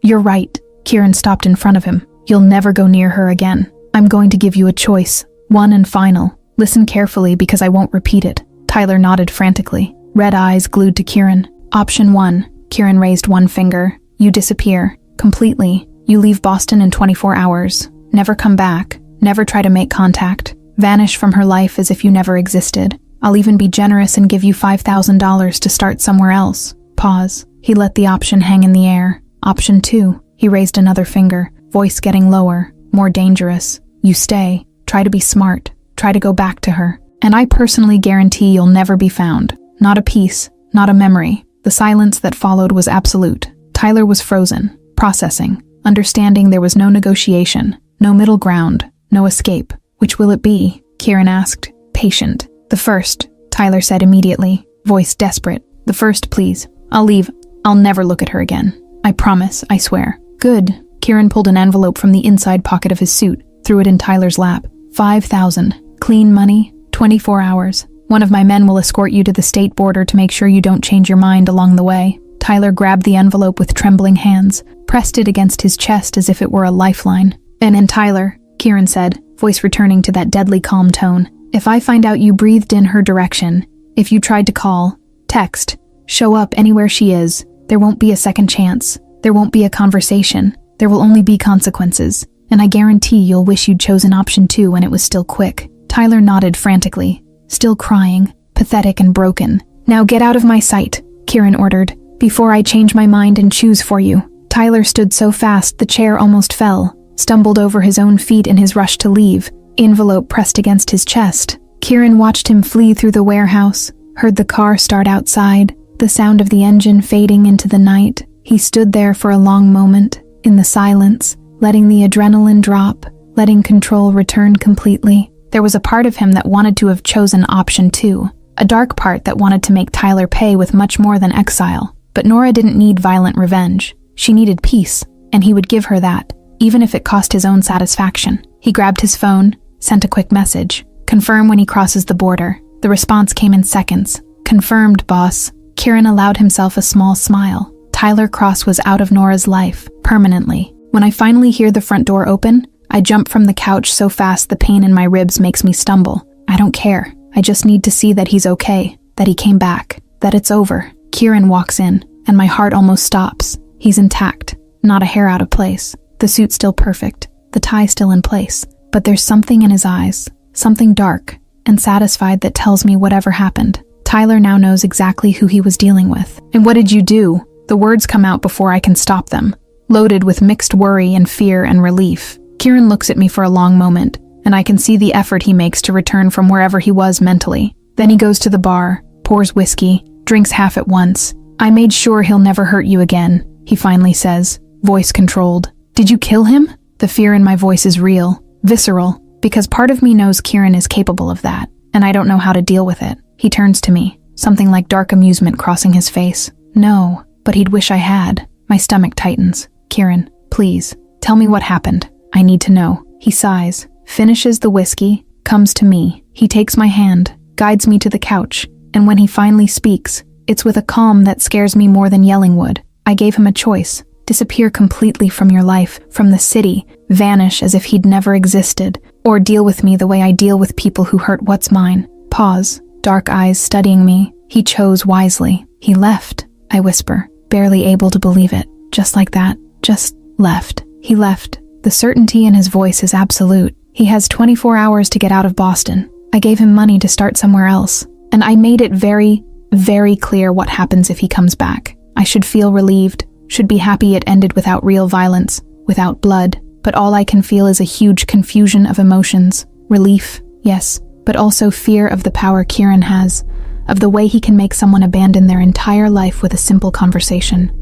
Speaker 2: You're right. Kieran stopped in front of him. You'll never go near her again. I'm going to give you a choice. One and final. Listen carefully because I won't repeat it. Tyler nodded frantically, red eyes glued to Kieran. Option 1. Kieran raised one finger. You disappear. Completely. You leave Boston in 24 hours. Never come back. Never try to make contact. Vanish from her life as if you never existed. I'll even be generous and give you $5,000 to start somewhere else. Pause. He let the option hang in the air. Option 2. He raised another finger, voice getting lower, more dangerous. You stay. Try to be smart. Try to go back to her. And I personally guarantee you'll never be found. Not a piece, not a memory. The silence that followed was absolute. Tyler was frozen, processing, understanding there was no negotiation, no middle ground, no escape. Which will it be? Kieran asked, patient. The first, Tyler said immediately, voice desperate. The first, please. I'll leave. I'll never look at her again. I promise, I swear. Good. Kieran pulled an envelope from the inside pocket of his suit, threw it in Tyler's lap. 5,000. Clean money. 24 hours. One of my men will escort you to the state border to make sure you don't change your mind along the way. Tyler grabbed the envelope with trembling hands, pressed it against his chest as if it were a lifeline. And then Tyler, Kieran said, voice returning to that deadly calm tone. If I find out you breathed in her direction, if you tried to call, text, show up anywhere she is, there won't be a second chance. There won't be a conversation. There will only be consequences. And I guarantee you'll wish you'd chosen option 2 when it was still quick. Tyler nodded frantically, still crying, pathetic and broken. Now get out of my sight, Kieran ordered, before I change my mind and choose for you. Tyler stood so fast the chair almost fell, stumbled over his own feet in his rush to leave. Envelope pressed against his chest. Kieran watched him flee through the warehouse, heard the car start outside, the sound of the engine fading into the night. He stood there for a long moment, in the silence, letting the adrenaline drop, letting control return completely. There was a part of him that wanted to have chosen option 2, a dark part that wanted to make Tyler pay with much more than exile. But Nora didn't need violent revenge. She needed peace, and he would give her that, even if it cost his own satisfaction. He grabbed his phone, sent a quick message. Confirm when he crosses the border. The response came in seconds. Confirmed, boss. Kieran allowed himself a small smile. Tyler Cross was out of Nora's life, permanently. When I finally hear the front door open, I jump from the couch so fast the pain in my ribs makes me stumble. I don't care. I just need to see that he's okay, that he came back, that it's over. Kieran walks in, and my heart almost stops. He's intact, not a hair out of place. The suit still perfect, the tie still in place. But there's something in his eyes, something dark and satisfied that tells me whatever happened, Tyler now knows exactly who he was dealing with. And what did you do? The words come out before I can stop them, loaded with mixed worry and fear and relief. Kieran looks at me for a long moment, and I can see the effort he makes to return from wherever he was mentally. Then he goes to the bar, pours whiskey, drinks half at once. I made sure he'll never hurt you again, he finally says, voice controlled. Did you kill him? The fear in my voice is real, visceral, because part of me knows Kieran is capable of that, and I don't know how to deal with it. He turns to me, something like dark amusement crossing his face. No, but he'd wish I had. My stomach tightens. Kieran, please, tell me what happened. I need to know. He sighs, finishes the whiskey, comes to me. He takes my hand, guides me to the couch, and when he finally speaks, it's with a calm that scares me more than yelling would. I gave him a choice. Disappear completely from your life, from the city, vanish as if he'd never existed, or deal with me the way I deal with people who hurt what's mine. Pause, dark eyes studying me. He chose wisely. He left, I whisper, barely able to believe it. Just like that, just left. He left. The certainty in his voice is absolute. He has 24 hours to get out of Boston. I gave him money to start somewhere else, and I made it very, very clear what happens if he comes back. I should feel relieved, should be happy it ended without real violence, without blood, but all I can feel is a huge confusion of emotions. Relief, yes, but also fear of the power Kieran has, of the way he can make someone abandon their entire life with a simple conversation.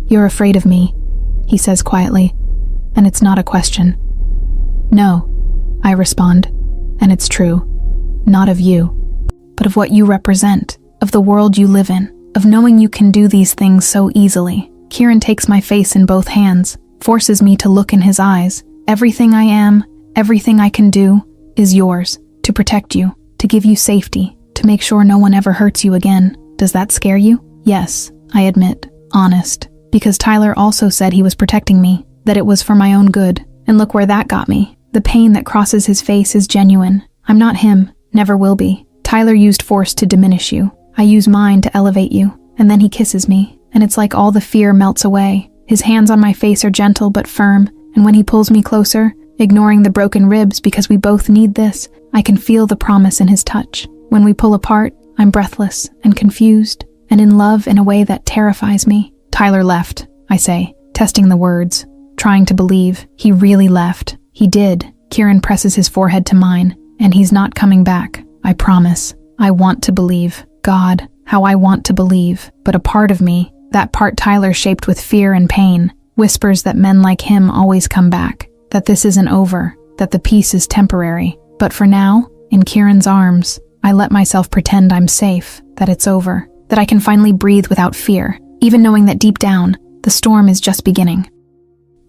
Speaker 2: You're afraid of me, he says quietly, and it's not a question. No, I respond, and it's true. Not of you, but of what you represent, of the world you live in, of knowing you can do these things so easily. Kieran takes my face in both hands, forces me to look in his eyes. Everything I am, everything I can do, is yours, to protect you, to give you safety, to make sure no one ever hurts you again. Does that scare you? Yes, I admit, honest, because Tyler also said he was protecting me, that it was for my own good, and look where that got me. The pain that crosses his face is genuine. I'm not him, never will be. Tyler used force to diminish you. I use mine to elevate you, and then he kisses me, and it's like all the fear melts away. His hands on my face are gentle but firm, and when he pulls me closer, ignoring the broken ribs because we both need this, I can feel the promise in his touch. When we pull apart, I'm breathless and confused, and in love in a way that terrifies me. Tyler left, I say, testing the words, trying to believe. He really left. He did. Kieran presses his forehead to mine, and he's not coming back. I promise. I want to believe. God, how I want to believe. But a part of me, that part Tyler shaped with fear and pain, whispers that men like him always come back, that this isn't over, that the peace is temporary. But for now, in Kieran's arms, I let myself pretend I'm safe, that it's over, that I can finally breathe without fear, even knowing that deep down, the storm is just beginning.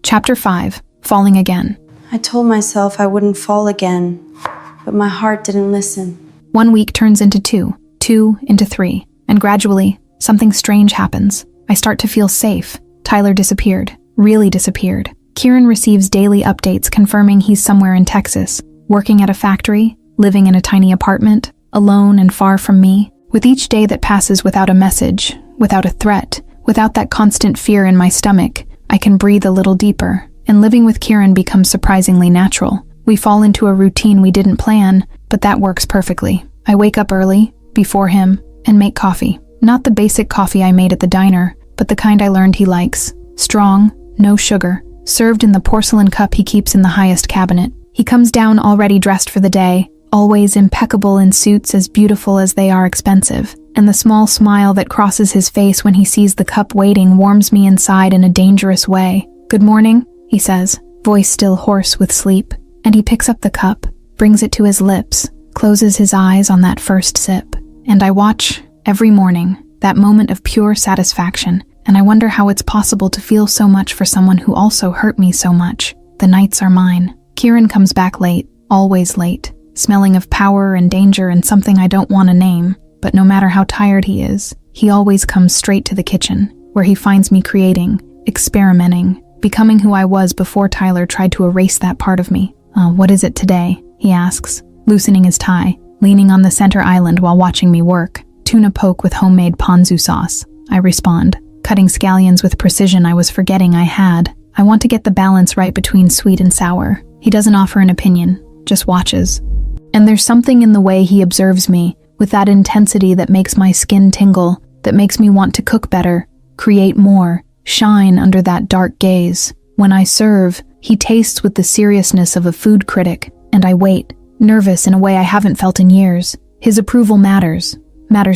Speaker 2: Chapter 5, Falling Again.
Speaker 4: I told myself I wouldn't fall again, but my heart didn't listen.
Speaker 2: 1 week turns into 2 into 3, and gradually, something strange happens. I start to feel safe. Tyler disappeared, really disappeared. Kieran receives daily updates confirming he's somewhere in Texas, working at a factory, living in a tiny apartment, alone and far from me. With each day that passes without a message, without a threat, without that constant fear in my stomach, I can breathe a little deeper, and living with Kieran becomes surprisingly natural. We fall into a routine we didn't plan, but that works perfectly. I wake up early, before him, and make coffee. Not the basic coffee I made at the diner, but the kind I learned he likes. Strong, no sugar, served in the porcelain cup he keeps in the highest cabinet. He comes down already dressed for the day, always impeccable in suits as beautiful as they are expensive, and the small smile that crosses his face when he sees the cup waiting warms me inside in a dangerous way. Good morning, he says, voice still hoarse with sleep, and he picks up the cup, brings it to his lips, closes his eyes on that first sip, and I watch, every morning, that moment of pure satisfaction, and I wonder how it's possible to feel so much for someone who also hurt me so much. The nights are mine. Kieran comes back late, always late, smelling of power and danger and something I don't want to name, but no matter how tired he is, he always comes straight to the kitchen, where he finds me creating, experimenting, becoming who I was before Tyler tried to erase that part of me. What is it today? He asks, loosening his tie, leaning on the center island while watching me work. Tuna poke with homemade ponzu sauce, I respond, cutting scallions with precision I was forgetting I had. I want to get the balance right between sweet and sour. He doesn't offer an opinion, just watches. And there's something in the way he observes me, with that intensity that makes my skin tingle, that makes me want to cook better, create more, shine under that dark gaze. When I serve, he tastes with the seriousness of a food critic, and I wait, nervous in a way I haven't felt in years. His approval matters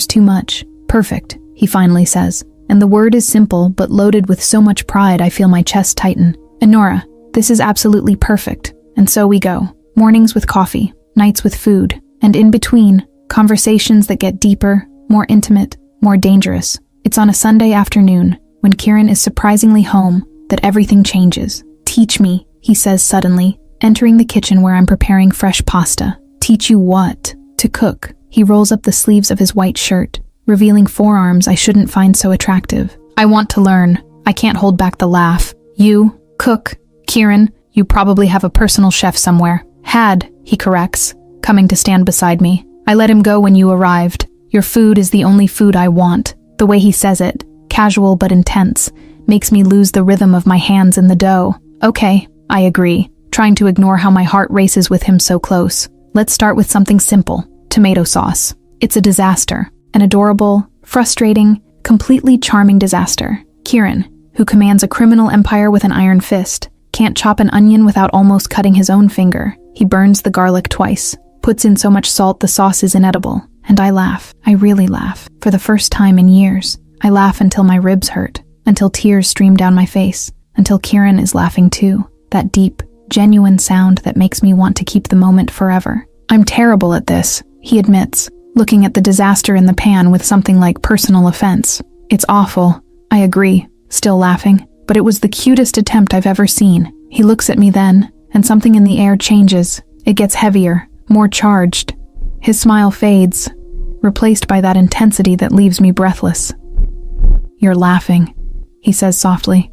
Speaker 2: too much. Perfect, he finally says, and the word is simple but loaded with so much pride I feel my chest tighten. And Nora, this is absolutely perfect. And so we go. Mornings with coffee, nights with food, and in between, conversations that get deeper, more intimate, more dangerous. It's on a Sunday afternoon, when Kieran is surprisingly home, that everything changes. Teach me, he says suddenly, entering the kitchen where I'm preparing fresh pasta. Teach you what? To cook. He rolls up the sleeves of his white shirt, revealing forearms I shouldn't find so attractive. I want to learn. I can't hold back the laugh. You, cook. Kieran, you probably have a personal chef somewhere. Had, he corrects, coming to stand beside me. I let him go when you arrived. Your food is the only food I want. The way he says it, casual but intense, makes me lose the rhythm of my hands in the dough. Okay, I agree, trying to ignore how my heart races with him so close. Let's start with something simple. Tomato sauce. It's a disaster. An adorable, frustrating, completely charming disaster. Kieran, who commands a criminal empire with an iron fist, can't chop an onion without almost cutting his own finger. He burns the garlic twice, puts in so much salt the sauce is inedible. And I laugh. I really laugh. For the first time in years. I laugh until my ribs hurt, until tears stream down my face, until Kieran is laughing too. That deep, genuine sound that makes me want to keep the moment forever. I'm terrible at this, he admits, looking at the disaster in the pan with something like personal offense. It's awful. I agree, still laughing, but it was the cutest attempt I've ever seen. He looks at me then, and something in the air changes. It gets heavier, more charged. His smile fades, replaced by that intensity that leaves me breathless. You're laughing, he says softly.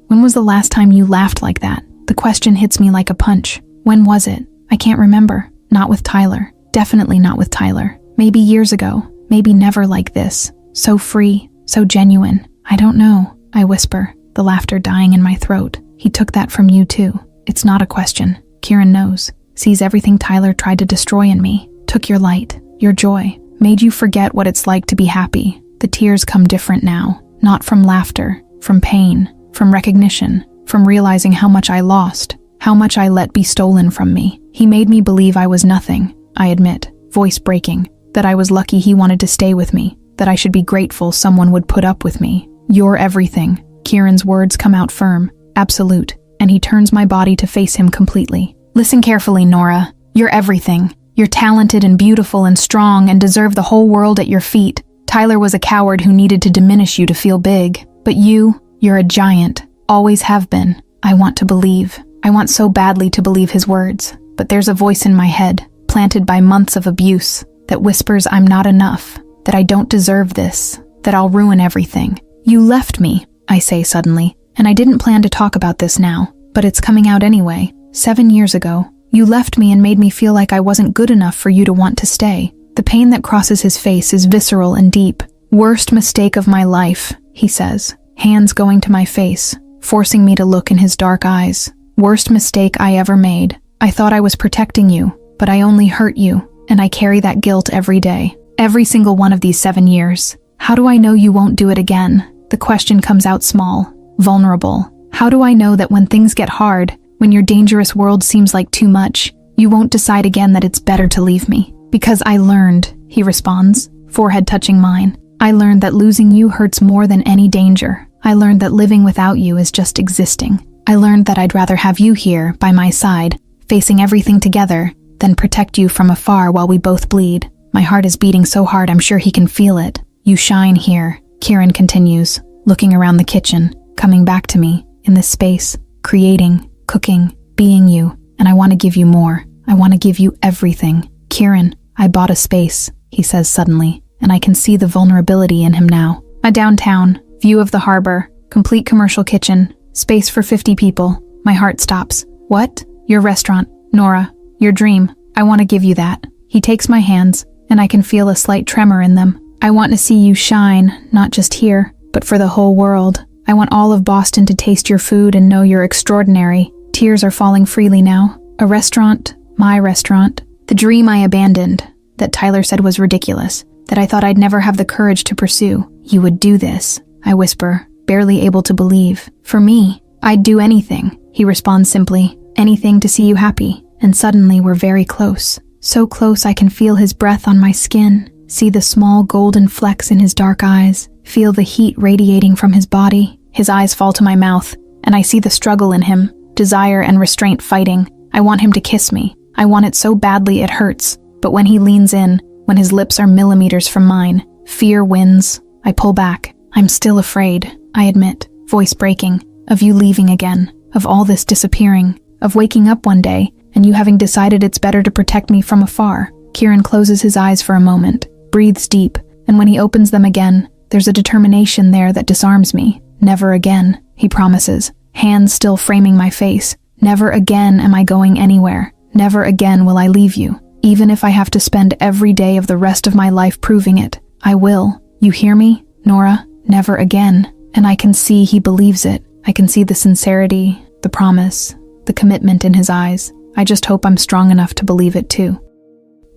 Speaker 2: When was the last time you laughed like that? The question hits me like a punch. When was it? I can't remember. Not with Tyler. Definitely not with Tyler. Maybe years ago. Maybe never like this. So free. So genuine. I don't know, I whisper, the laughter dying in my throat. He took that from you too. It's not a question. Kieran knows. Sees everything Tyler tried to destroy in me. Took your light, your joy. Made you forget what it's like to be happy. The tears come different now. Not from laughter. From pain. From recognition. From realizing how much I lost. How much I let be stolen from me. He made me believe I was nothing, I admit, voice breaking. That I was lucky he wanted to stay with me. That I should be grateful someone would put up with me. You're everything. Kieran's words come out firm, absolute, and he turns my body to face him completely. Listen carefully, Nora. You're everything. You're talented and beautiful and strong and deserve the whole world at your feet. Tyler was a coward who needed to diminish you to feel big. But you're a giant. Always have been. I want to believe. I want so badly to believe his words. But there's a voice in my head, planted by months of abuse, that whispers I'm not enough, that I don't deserve this, that I'll ruin everything. You left me, I say suddenly, and I didn't plan to talk about this now, but it's coming out anyway. 7 years ago, you left me and made me feel like I wasn't good enough for you to want to stay. The pain that crosses his face is visceral and deep. Worst mistake of my life, he says, hands going to my face, forcing me to look in his dark eyes. Worst mistake I ever made. I thought I was protecting you, but I only hurt you, and I carry that guilt every day. Every single one of these 7 years. How do I know you won't do it again? The question comes out small, vulnerable. How do I know that when things get hard, when your dangerous world seems like too much, you won't decide again that it's better to leave me? Because I learned, he responds, forehead touching mine. I learned that losing you hurts more than any danger. I learned that living without you is just existing. I learned that I'd rather have you here, by my side, facing everything together, than protect you from afar while we both bleed. My heart is beating so hard I'm sure he can feel it. You shine here, Kieran continues, looking around the kitchen, coming back to me, in this space, creating, cooking, being you, and I want to give you more. I want to give you everything. Kieran, I bought a space, he says suddenly, and I can see the vulnerability in him now. A downtown, view of the harbor, complete commercial kitchen, space for 50 people. My heart stops. What? Your restaurant, Nora, your dream. I want to give you that. He takes my hands, and I can feel a slight tremor in them. I want to see you shine, not just here, but for the whole world. I want all of Boston to taste your food and know you're extraordinary. Tears are falling freely now. A restaurant, my restaurant, the dream I abandoned, that Tyler said was ridiculous, that I thought I'd never have the courage to pursue. You would do this, I whisper, barely able to believe. For me, I'd do anything, he responds simply. Anything to see you happy. And suddenly we're very close. So close I can feel his breath on my skin, see the small golden flecks in his dark eyes, feel the heat radiating from his body. His eyes fall to my mouth, and I see the struggle in him, desire and restraint fighting. I want him to kiss me. I want it so badly it hurts. But when he leans in, when his lips are millimeters from mine, fear wins. I pull back. I'm still afraid, I admit, voice breaking, of you leaving again, of all this disappearing, of waking up one day and you having decided it's better to protect me from afar. Kieran closes his eyes for a moment, breathes deep, and when he opens them again, there's a determination there that disarms me. Never again, he promises, hands still framing my face. Never again am I going anywhere. Never again will I leave you. Even if I have to spend every day of the rest of my life proving it, I will. You hear me, Nora? Never again. And I can see he believes it. I can see the sincerity, the promise, the commitment in his eyes. I just hope I'm strong enough to believe it too.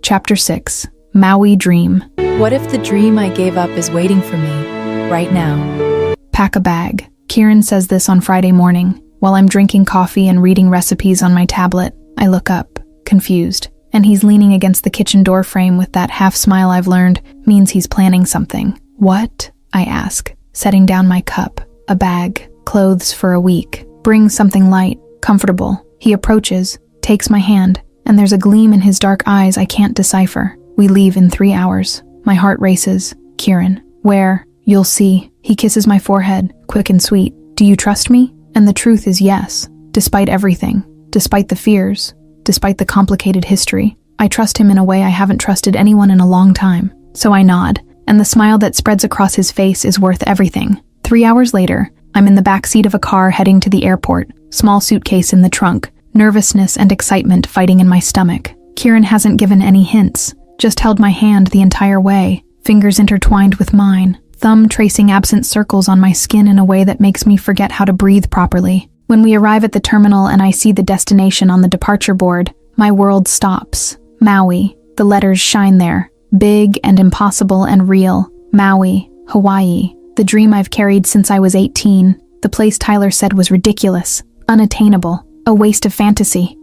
Speaker 2: Chapter 6. Maui Dream.
Speaker 5: What if the dream I gave up is waiting for me, right now?
Speaker 2: Pack a bag. Kieran says this on Friday morning. While I'm drinking coffee and reading recipes on my tablet, I look up, confused, and he's leaning against the kitchen door frame with that half smile I've learned means he's planning something. What? I ask, setting down my cup. A bag, clothes for a week. Bring something light, comfortable. He approaches, takes my hand, and there's a gleam in his dark eyes I can't decipher. We leave in 3 hours. My heart races. Kieran. Where? You'll see. He kisses my forehead, quick and sweet. Do you trust me? And the truth is yes. Despite everything. Despite the fears. Despite the complicated history. I trust him in a way I haven't trusted anyone in a long time. So I nod, and the smile that spreads across his face is worth everything. 3 hours later, I'm in the backseat of a car heading to the airport, small suitcase in the trunk, nervousness and excitement fighting in my stomach. Kieran hasn't given any hints, just held my hand the entire way, fingers intertwined with mine, thumb tracing absent circles on my skin in a way that makes me forget how to breathe properly. When we arrive at the terminal and I see the destination on the departure board, my world stops. Maui. The letters shine there, big and impossible and real. Maui, Hawaii. The dream I've carried since I was 18. The place Tyler said was ridiculous, unattainable, a waste of fantasy.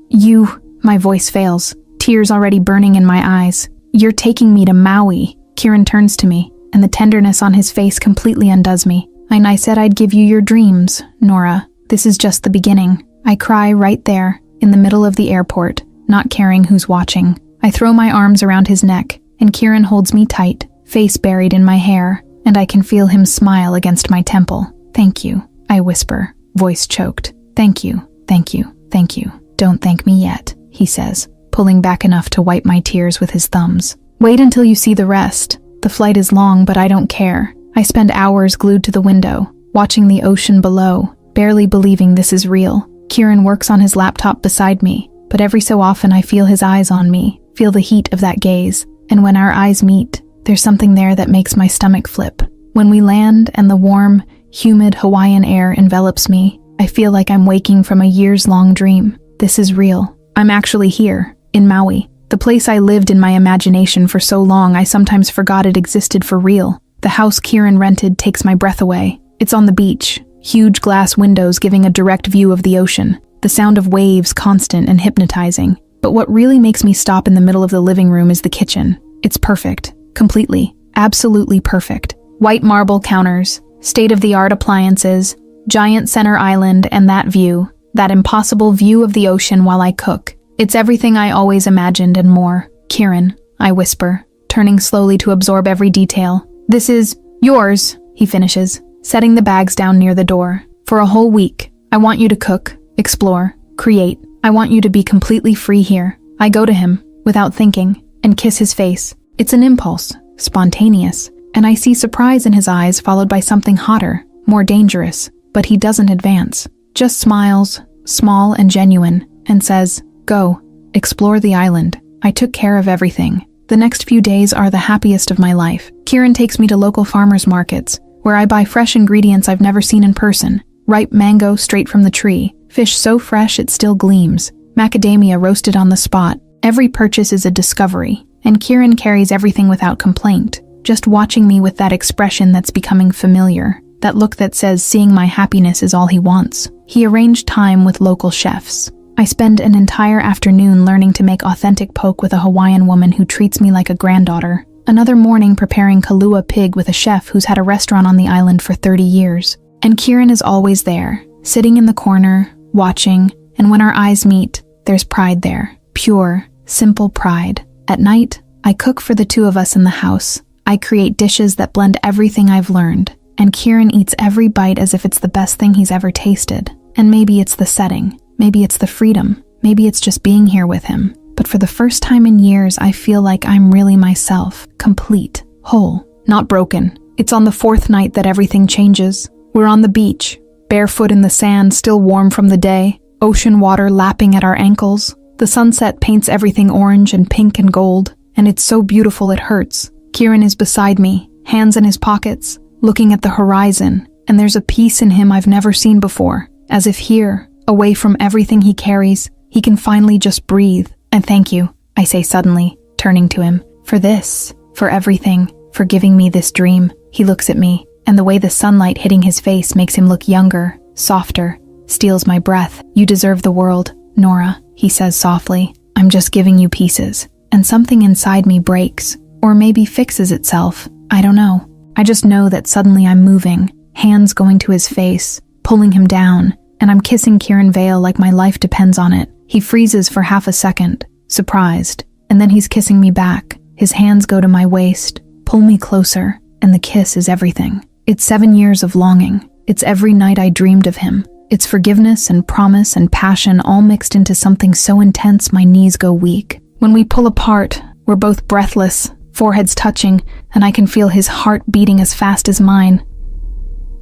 Speaker 2: My voice fails, tears already burning in my eyes. You're taking me to Maui. Kieran turns to me, and the tenderness on his face completely undoes me. And I said I'd give you your dreams, Nora. This is just the beginning. I cry right there, in the middle of the airport, not caring who's watching. I throw my arms around his neck, and Kieran holds me tight, face buried in my hair, and I can feel him smile against my temple. Thank you, I whisper, voice choked. Thank you, thank you, thank you. Don't thank me yet, he says, pulling back enough to wipe my tears with his thumbs. Wait until you see the rest. The flight is long, but I don't care. I spend hours glued to the window, watching the ocean below, barely believing this is real. Kieran works on his laptop beside me, but every so often I feel his eyes on me, feel the heat of that gaze, and when our eyes meet, there's something there that makes my stomach flip. When we land and the warm, humid Hawaiian air envelops me, I feel like I'm waking from a years-long dream. This is real. I'm actually here, in Maui, the place I lived in my imagination for so long I sometimes forgot it existed for real. The house Kieran rented takes my breath away. It's on the beach, huge glass windows giving a direct view of the ocean, the sound of waves constant and hypnotizing. But what really makes me stop in the middle of the living room is the kitchen. It's perfect. Completely, absolutely perfect. White marble counters, state-of-the-art appliances, giant center island, and that view, that impossible view of the ocean while I cook. It's everything I always imagined and more. Kieran, I whisper, turning slowly to absorb every detail. This is yours, he finishes, setting the bags down near the door. For a whole week, I want you to cook, explore, create. I want you to be completely free here. I go to him, without thinking, and kiss his face. It's an impulse, spontaneous, and I see surprise in his eyes followed by something hotter, more dangerous, but he doesn't advance, just smiles, small and genuine, and says, go, explore the island. I took care of everything. The next few days are the happiest of my life. Kieran takes me to local farmers markets, where I buy fresh ingredients I've never seen in person. Ripe mango straight from the tree, fish so fresh it still gleams, macadamia roasted on the spot. Every purchase is a discovery, and Kieran carries everything without complaint, just watching me with that expression that's becoming familiar, that look that says seeing my happiness is all he wants. He arranged time with local chefs. I spend an entire afternoon learning to make authentic poke with a Hawaiian woman who treats me like a granddaughter. Another morning preparing kalua pig with a chef who's had a restaurant on the island for 30 years. And Kieran is always there, sitting in the corner, watching, and when our eyes meet, there's pride there. Pure, simple pride. At night, I cook for the two of us in the house. I create dishes that blend everything I've learned, and Kieran eats every bite as if it's the best thing he's ever tasted. And maybe it's the setting, maybe it's the freedom, maybe it's just being here with him. But for the first time in years, I feel like I'm really myself, complete, whole, not broken. It's on the fourth night that everything changes. We're on the beach, barefoot in the sand, still warm from the day, ocean water lapping at our ankles. The sunset paints everything orange and pink and gold, and it's so beautiful it hurts. Kieran is beside me, hands in his pockets, looking at the horizon, and there's a peace in him I've never seen before, as if here, away from everything he carries, he can finally just breathe. And thank you, I say suddenly, turning to him, for this, for everything, for giving me this dream. He looks at me, and the way the sunlight hitting his face makes him look younger, softer, steals my breath. You deserve the world, Nora, he says softly. I'm just giving you pieces. And something inside me breaks, or maybe fixes itself. I don't know. I just know that suddenly I'm moving, hands going to his face, pulling him down, and I'm kissing Kieran Vale like my life depends on it. He freezes for half a second, surprised, and then he's kissing me back. His hands go to my waist, pull me closer, and the kiss is everything. It's 7 years of longing. It's every night I dreamed of him. It's forgiveness and promise and passion all mixed into something so intense my knees go weak. When we pull apart, we're both breathless, foreheads touching, and I can feel his heart beating as fast as mine.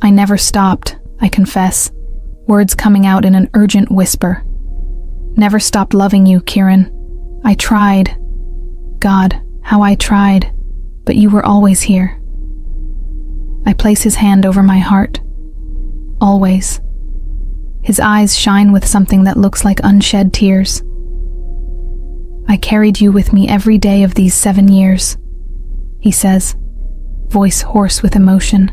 Speaker 2: I never stopped, I confess, words coming out in an urgent whisper. Never stopped loving you, Kieran. I tried. God, how I tried. But you were always here. I place his hand over my heart. Always. His eyes shine with something that looks like unshed tears. I carried you with me every day of these 7 years, he says, voice hoarse with emotion.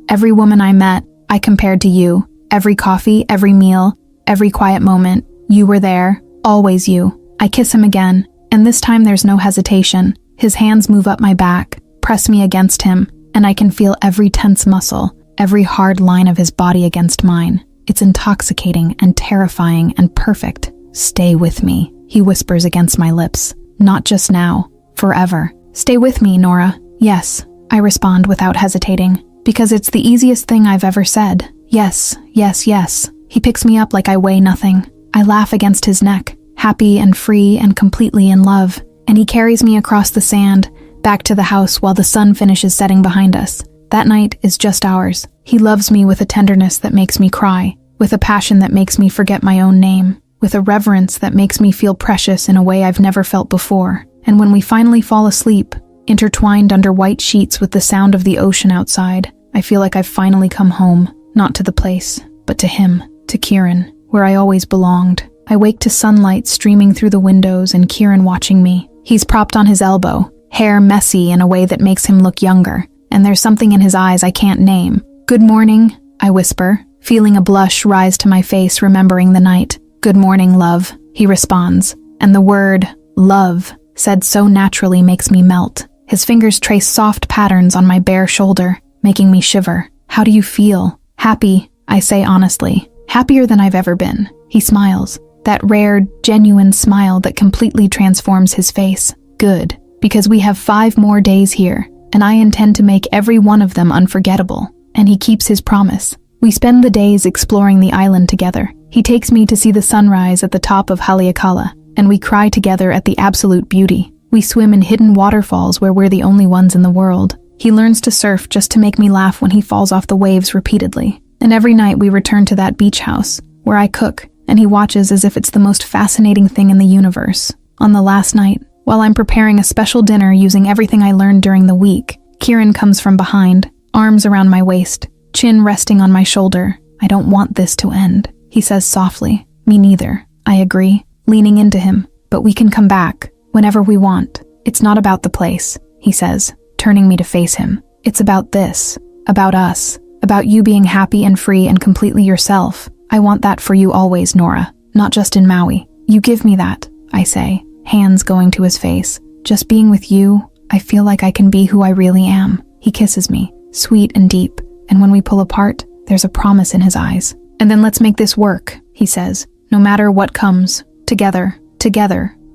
Speaker 2: Every woman I met, I compared to you. Every coffee, every meal, every quiet moment, you were there, always you. I kiss him again, and this time there's no hesitation. His hands move up my back, press me against him, and I can feel every tense muscle, every hard line of his body against mine. It's intoxicating and terrifying and perfect. Stay with me, he whispers against my lips. Not just now, forever. Stay with me, Nora. Yes, I respond without hesitating, because it's the easiest thing I've ever said. Yes, yes, yes. He picks me up like I weigh nothing. I laugh against his neck, happy and free and completely in love, and he carries me across the sand, back to the house while the sun finishes setting behind us. That night is just ours. He loves me with a tenderness that makes me cry, with a passion that makes me forget my own name, with a reverence that makes me feel precious in a way I've never felt before. And when we finally fall asleep, intertwined under white sheets with the sound of the ocean outside, I feel like I've finally come home, not to the place, but to him, to Kieran, where I always belonged. I wake to sunlight streaming through the windows and Kieran watching me. He's propped on his elbow, hair messy in a way that makes him look younger, and there's something in his eyes I can't name. Good morning, I whisper, feeling a blush rise to my face remembering the night. Good morning, love, he responds, and the word, love, said so naturally makes me melt. His fingers trace soft patterns on my bare shoulder, making me shiver. How do you feel? Happy, I say honestly. Happier than I've ever been. He smiles, that rare, genuine smile that completely transforms his face. Good, because we have 5 more days here, and I intend to make every one of them unforgettable. And he keeps his promise. We spend the days exploring the island together. He takes me to see the sunrise at the top of Haleakala, and we cry together at the absolute beauty. We swim in hidden waterfalls where we're the only ones in the world. He learns to surf just to make me laugh when he falls off the waves repeatedly. And every night we return to that beach house, where I cook, and he watches as if it's the most fascinating thing in the universe. On the last night, While I'm preparing a special dinner using everything I learned during the week, Kieran comes from behind, arms around my waist, chin resting on my shoulder. I don't want this to end, he says softly. Me neither, I agree, leaning into him. But we can come back, whenever we want. It's not about the place, he says, turning me to face him. It's about this, about us, about you being happy and free and completely yourself. I want that for you always, Nora, not just in Maui. You give me that, I say, hands going to his face. Just being with you, I feel like I can be who I really am. He kisses me, sweet and deep, and when we pull apart, there's a promise in his eyes. And then let's make this work, he says, no matter what comes. Together,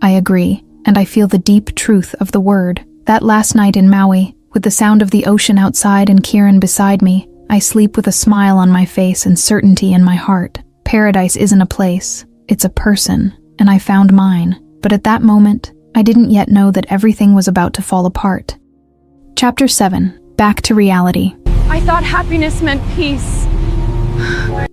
Speaker 2: I agree, and I feel the deep truth of the word. That last night in Maui, with the sound of the ocean outside and Kieran beside me, I sleep with a smile on my face and certainty in my heart. Paradise isn't a place, it's a person, and I found mine. But at that moment, I didn't yet know that everything was about to fall apart. Chapter 7. Back to reality.
Speaker 3: I thought happiness meant peace.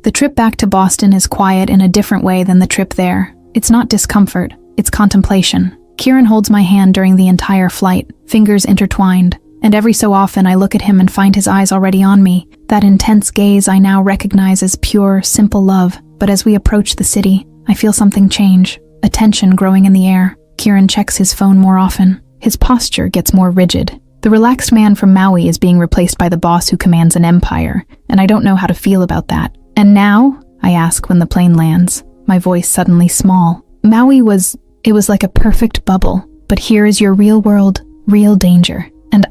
Speaker 2: The trip back to Boston is quiet in a different way than the trip there. It's not discomfort, it's contemplation. Kieran holds my hand during the entire flight, fingers intertwined, and every so often I look at him and find his eyes already on me, that intense gaze I now recognize as pure, simple love. But as we approach the city, I feel something change, a tension growing in the air. Kieran checks his phone more often. His posture gets more rigid. The relaxed man from Maui is being replaced by the boss who commands an empire, and I don't know how to feel about that. And now? I ask when the plane lands, my voice suddenly small. Maui it was like a perfect bubble, but here is your real world, real danger. And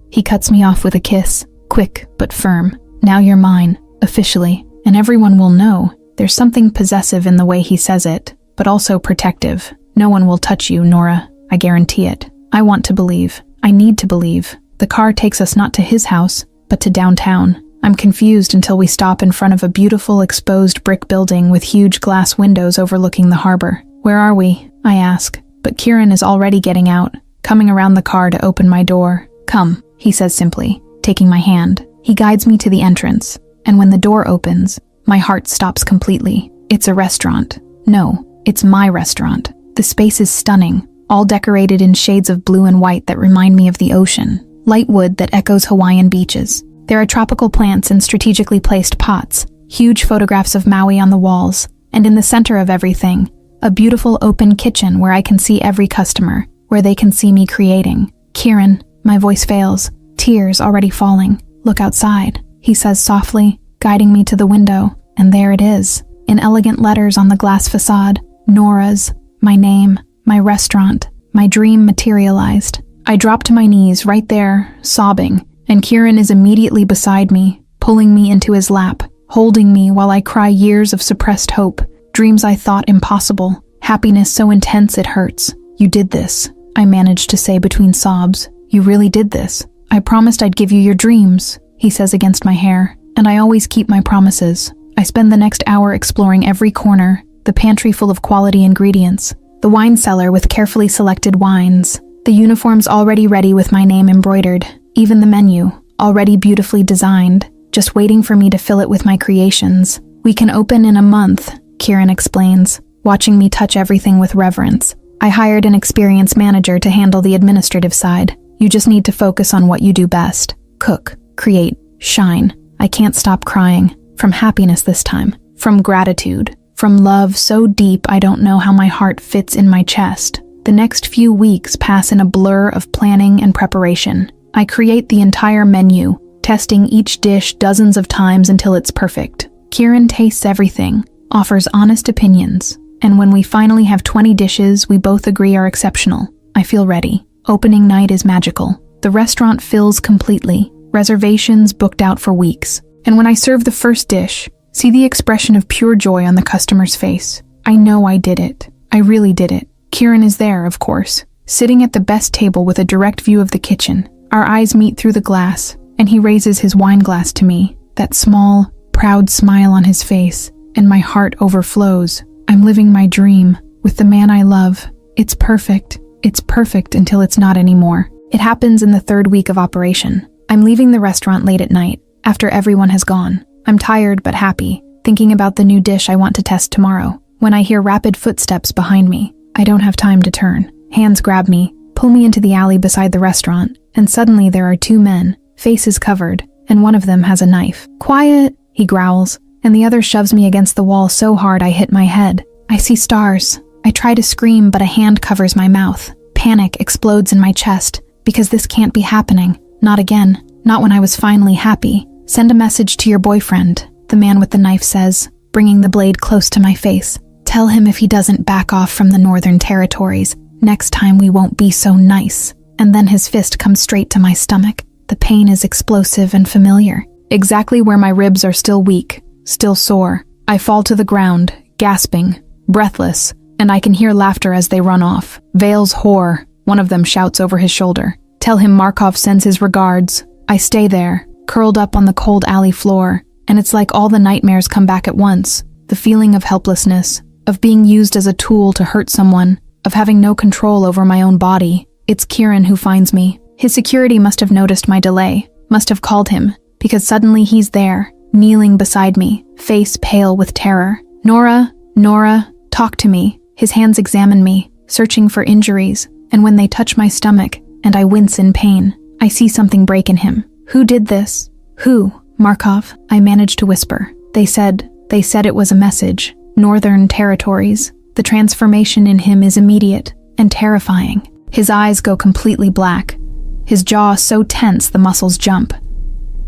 Speaker 2: he cuts me off with a kiss, quick but firm. Now you're mine, officially, and everyone will know. There's something possessive in the way he says it, but also protective. No one will touch you, Nora, I guarantee it. I want to believe. I need to believe. The car takes us not to his house, but to downtown. I'm confused until we stop in front of a beautiful exposed brick building with huge glass windows overlooking the harbor. Where are we? I ask, but Kieran is already getting out, coming around the car to open my door. Come, he says simply, taking my hand. He guides me to the entrance, and when the door opens, my heart stops completely. It's a restaurant. No, it's my restaurant. The space is stunning, all decorated in shades of blue and white that remind me of the ocean. Light wood that echoes Hawaiian beaches. There are tropical plants in strategically placed pots, huge photographs of Maui on the walls, and in the center of everything, a beautiful open kitchen where I can see every customer, where they can see me creating. Kieran, my voice fails, tears already falling. Look outside, he says softly, guiding me to the window, and there it is, in elegant letters on the glass facade. Nora's, my name, my restaurant, my dream materialized. I drop to my knees right there, sobbing, and Kieran is immediately beside me, pulling me into his lap, holding me while I cry years of suppressed hope, dreams I thought impossible, happiness so intense it hurts. You did this, I managed to say between sobs. You really did this. I promised I'd give you your dreams, he says against my hair, and I always keep my promises. I spend the next hour exploring every corner, the pantry full of quality ingredients, the wine cellar with carefully selected wines, the uniforms already ready with my name embroidered, even the menu, already beautifully designed, just waiting for me to fill it with my creations. We can open in a month, Kieran explains, watching me touch everything with reverence. I hired an experienced manager to handle the administrative side. You just need to focus on what you do best. Cook, create, shine. I can't stop crying. From happiness this time. From gratitude. From love so deep I don't know how my heart fits in my chest. The next few weeks pass in a blur of planning and preparation. I create the entire menu, testing each dish dozens of times until it's perfect. Kieran tastes everything, offers honest opinions, and when we finally have 20 dishes we both agree are exceptional, I feel ready. Opening night is magical. The restaurant fills completely, reservations booked out for weeks. And when I serve the first dish, see the expression of pure joy on the customer's face. I know I did it. I really did it. Kieran is there, of course, sitting at the best table with a direct view of the kitchen. Our eyes meet through the glass, and he raises his wine glass to me, that small, proud smile on his face, and my heart overflows. I'm living my dream, with the man I love. It's perfect. It's perfect until it's not anymore. It happens in the 3rd week of operation. I'm leaving the restaurant late at night, after everyone has gone. I'm tired but happy, thinking about the new dish I want to test tomorrow. When I hear rapid footsteps behind me, I don't have time to turn. Hands grab me, pull me into the alley beside the restaurant, and suddenly there are two men, faces covered, and one of them has a knife. "Quiet," he growls, and the other shoves me against the wall so hard I hit my head. I see stars. I try to scream, but a hand covers my mouth. Panic explodes in my chest, because this can't be happening. Not again. Not when I was finally happy. "Send a message to your boyfriend," the man with the knife says, bringing the blade close to my face. "Tell him if he doesn't back off from the Northern Territories, next time we won't be so nice." And then his fist comes straight to my stomach. The pain is explosive and familiar. Exactly where my ribs are still weak, still sore. I fall to the ground, gasping, breathless, and I can hear laughter as they run off. "Vale's whore," one of them shouts over his shoulder. "Tell him Markov sends his regards." I stay there, curled up on the cold alley floor, and it's like all the nightmares come back at once. The feeling of helplessness, of being used as a tool to hurt someone, of having no control over my own body. It's Kieran who finds me. His security must have noticed my delay, must have called him, because suddenly he's there, kneeling beside me, face pale with terror. Nora, talk to me." His hands examine me, searching for injuries, and when they touch my stomach, and I wince in pain, I see something break in him. "Who did this?" "Who?" "Markov," I managed to whisper. They said it was a message. Northern Territories. The transformation in him is immediate and terrifying. His eyes go completely black. His jaw so tense the muscles jump.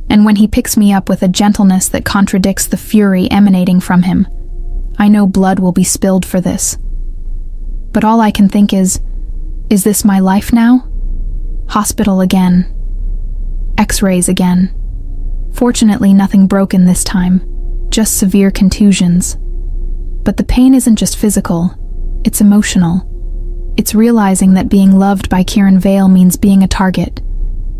Speaker 2: And when he picks me up with a gentleness that contradicts the fury emanating from him, I know blood will be spilled for this. But all I can think is this my life now? Hospital again. X-rays again. Fortunately, nothing broken this time, just severe contusions. But the pain isn't just physical, it's emotional. It's realizing that being loved by Kieran Vale means being a target,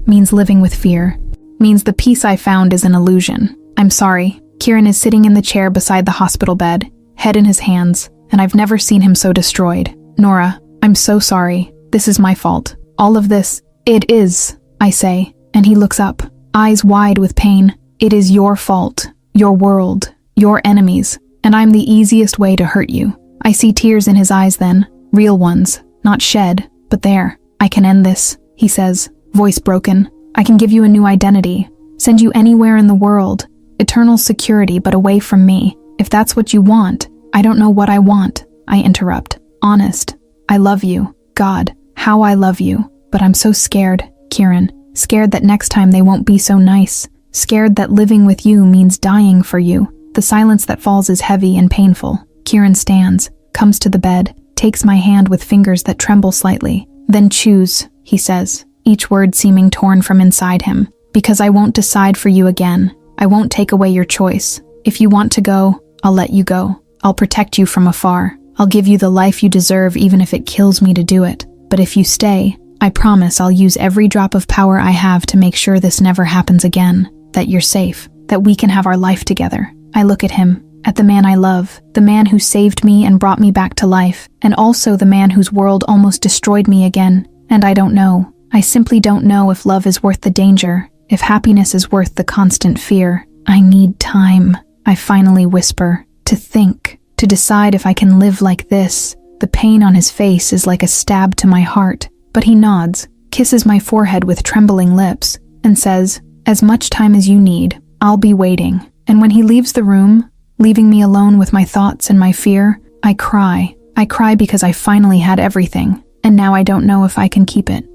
Speaker 2: means living with fear, means the peace I found is an illusion. I'm sorry. Kieran is sitting in the chair beside the hospital bed, head in his hands, and I've never seen him so destroyed. "Nora, I'm so sorry. This is my fault. All of this, it is," I say, and he looks up, eyes wide with pain. "It is your fault, your world, your enemies, and I'm the easiest way to hurt you." I see tears in his eyes then, real ones, not shed, but there. "I can end this," he says, voice broken. "I can give you a new identity, send you anywhere in the world, eternal security but away from me. If that's what you want." "I don't know what I want," I interrupt. "Honest, I love you. God, how I love you. But I'm so scared, Kieran. Scared that next time they won't be so nice. Scared that living with you means dying for you." The silence that falls is heavy and painful. Kieran stands, comes to the bed, takes my hand with fingers that tremble slightly. "Then choose," he says, each word seeming torn from inside him. "Because I won't decide for you again. I won't take away your choice. If you want to go, I'll let you go. I'll protect you from afar. I'll give you the life you deserve even if it kills me to do it. But if you stay, I promise I'll use every drop of power I have to make sure this never happens again. That you're safe. That we can have our life together." I look at him, at the man I love, the man who saved me and brought me back to life, and also the man whose world almost destroyed me again. And I don't know. I simply don't know if love is worth the danger, if happiness is worth the constant fear. "I need time," I finally whisper, "to think, to decide if I can live like this." The pain on his face is like a stab to my heart, but he nods, kisses my forehead with trembling lips, and says, "As much time as you need, I'll be waiting." And when he leaves the room, leaving me alone with my thoughts and my fear, I cry. I cry because I finally had everything, and now I don't know if I can keep it.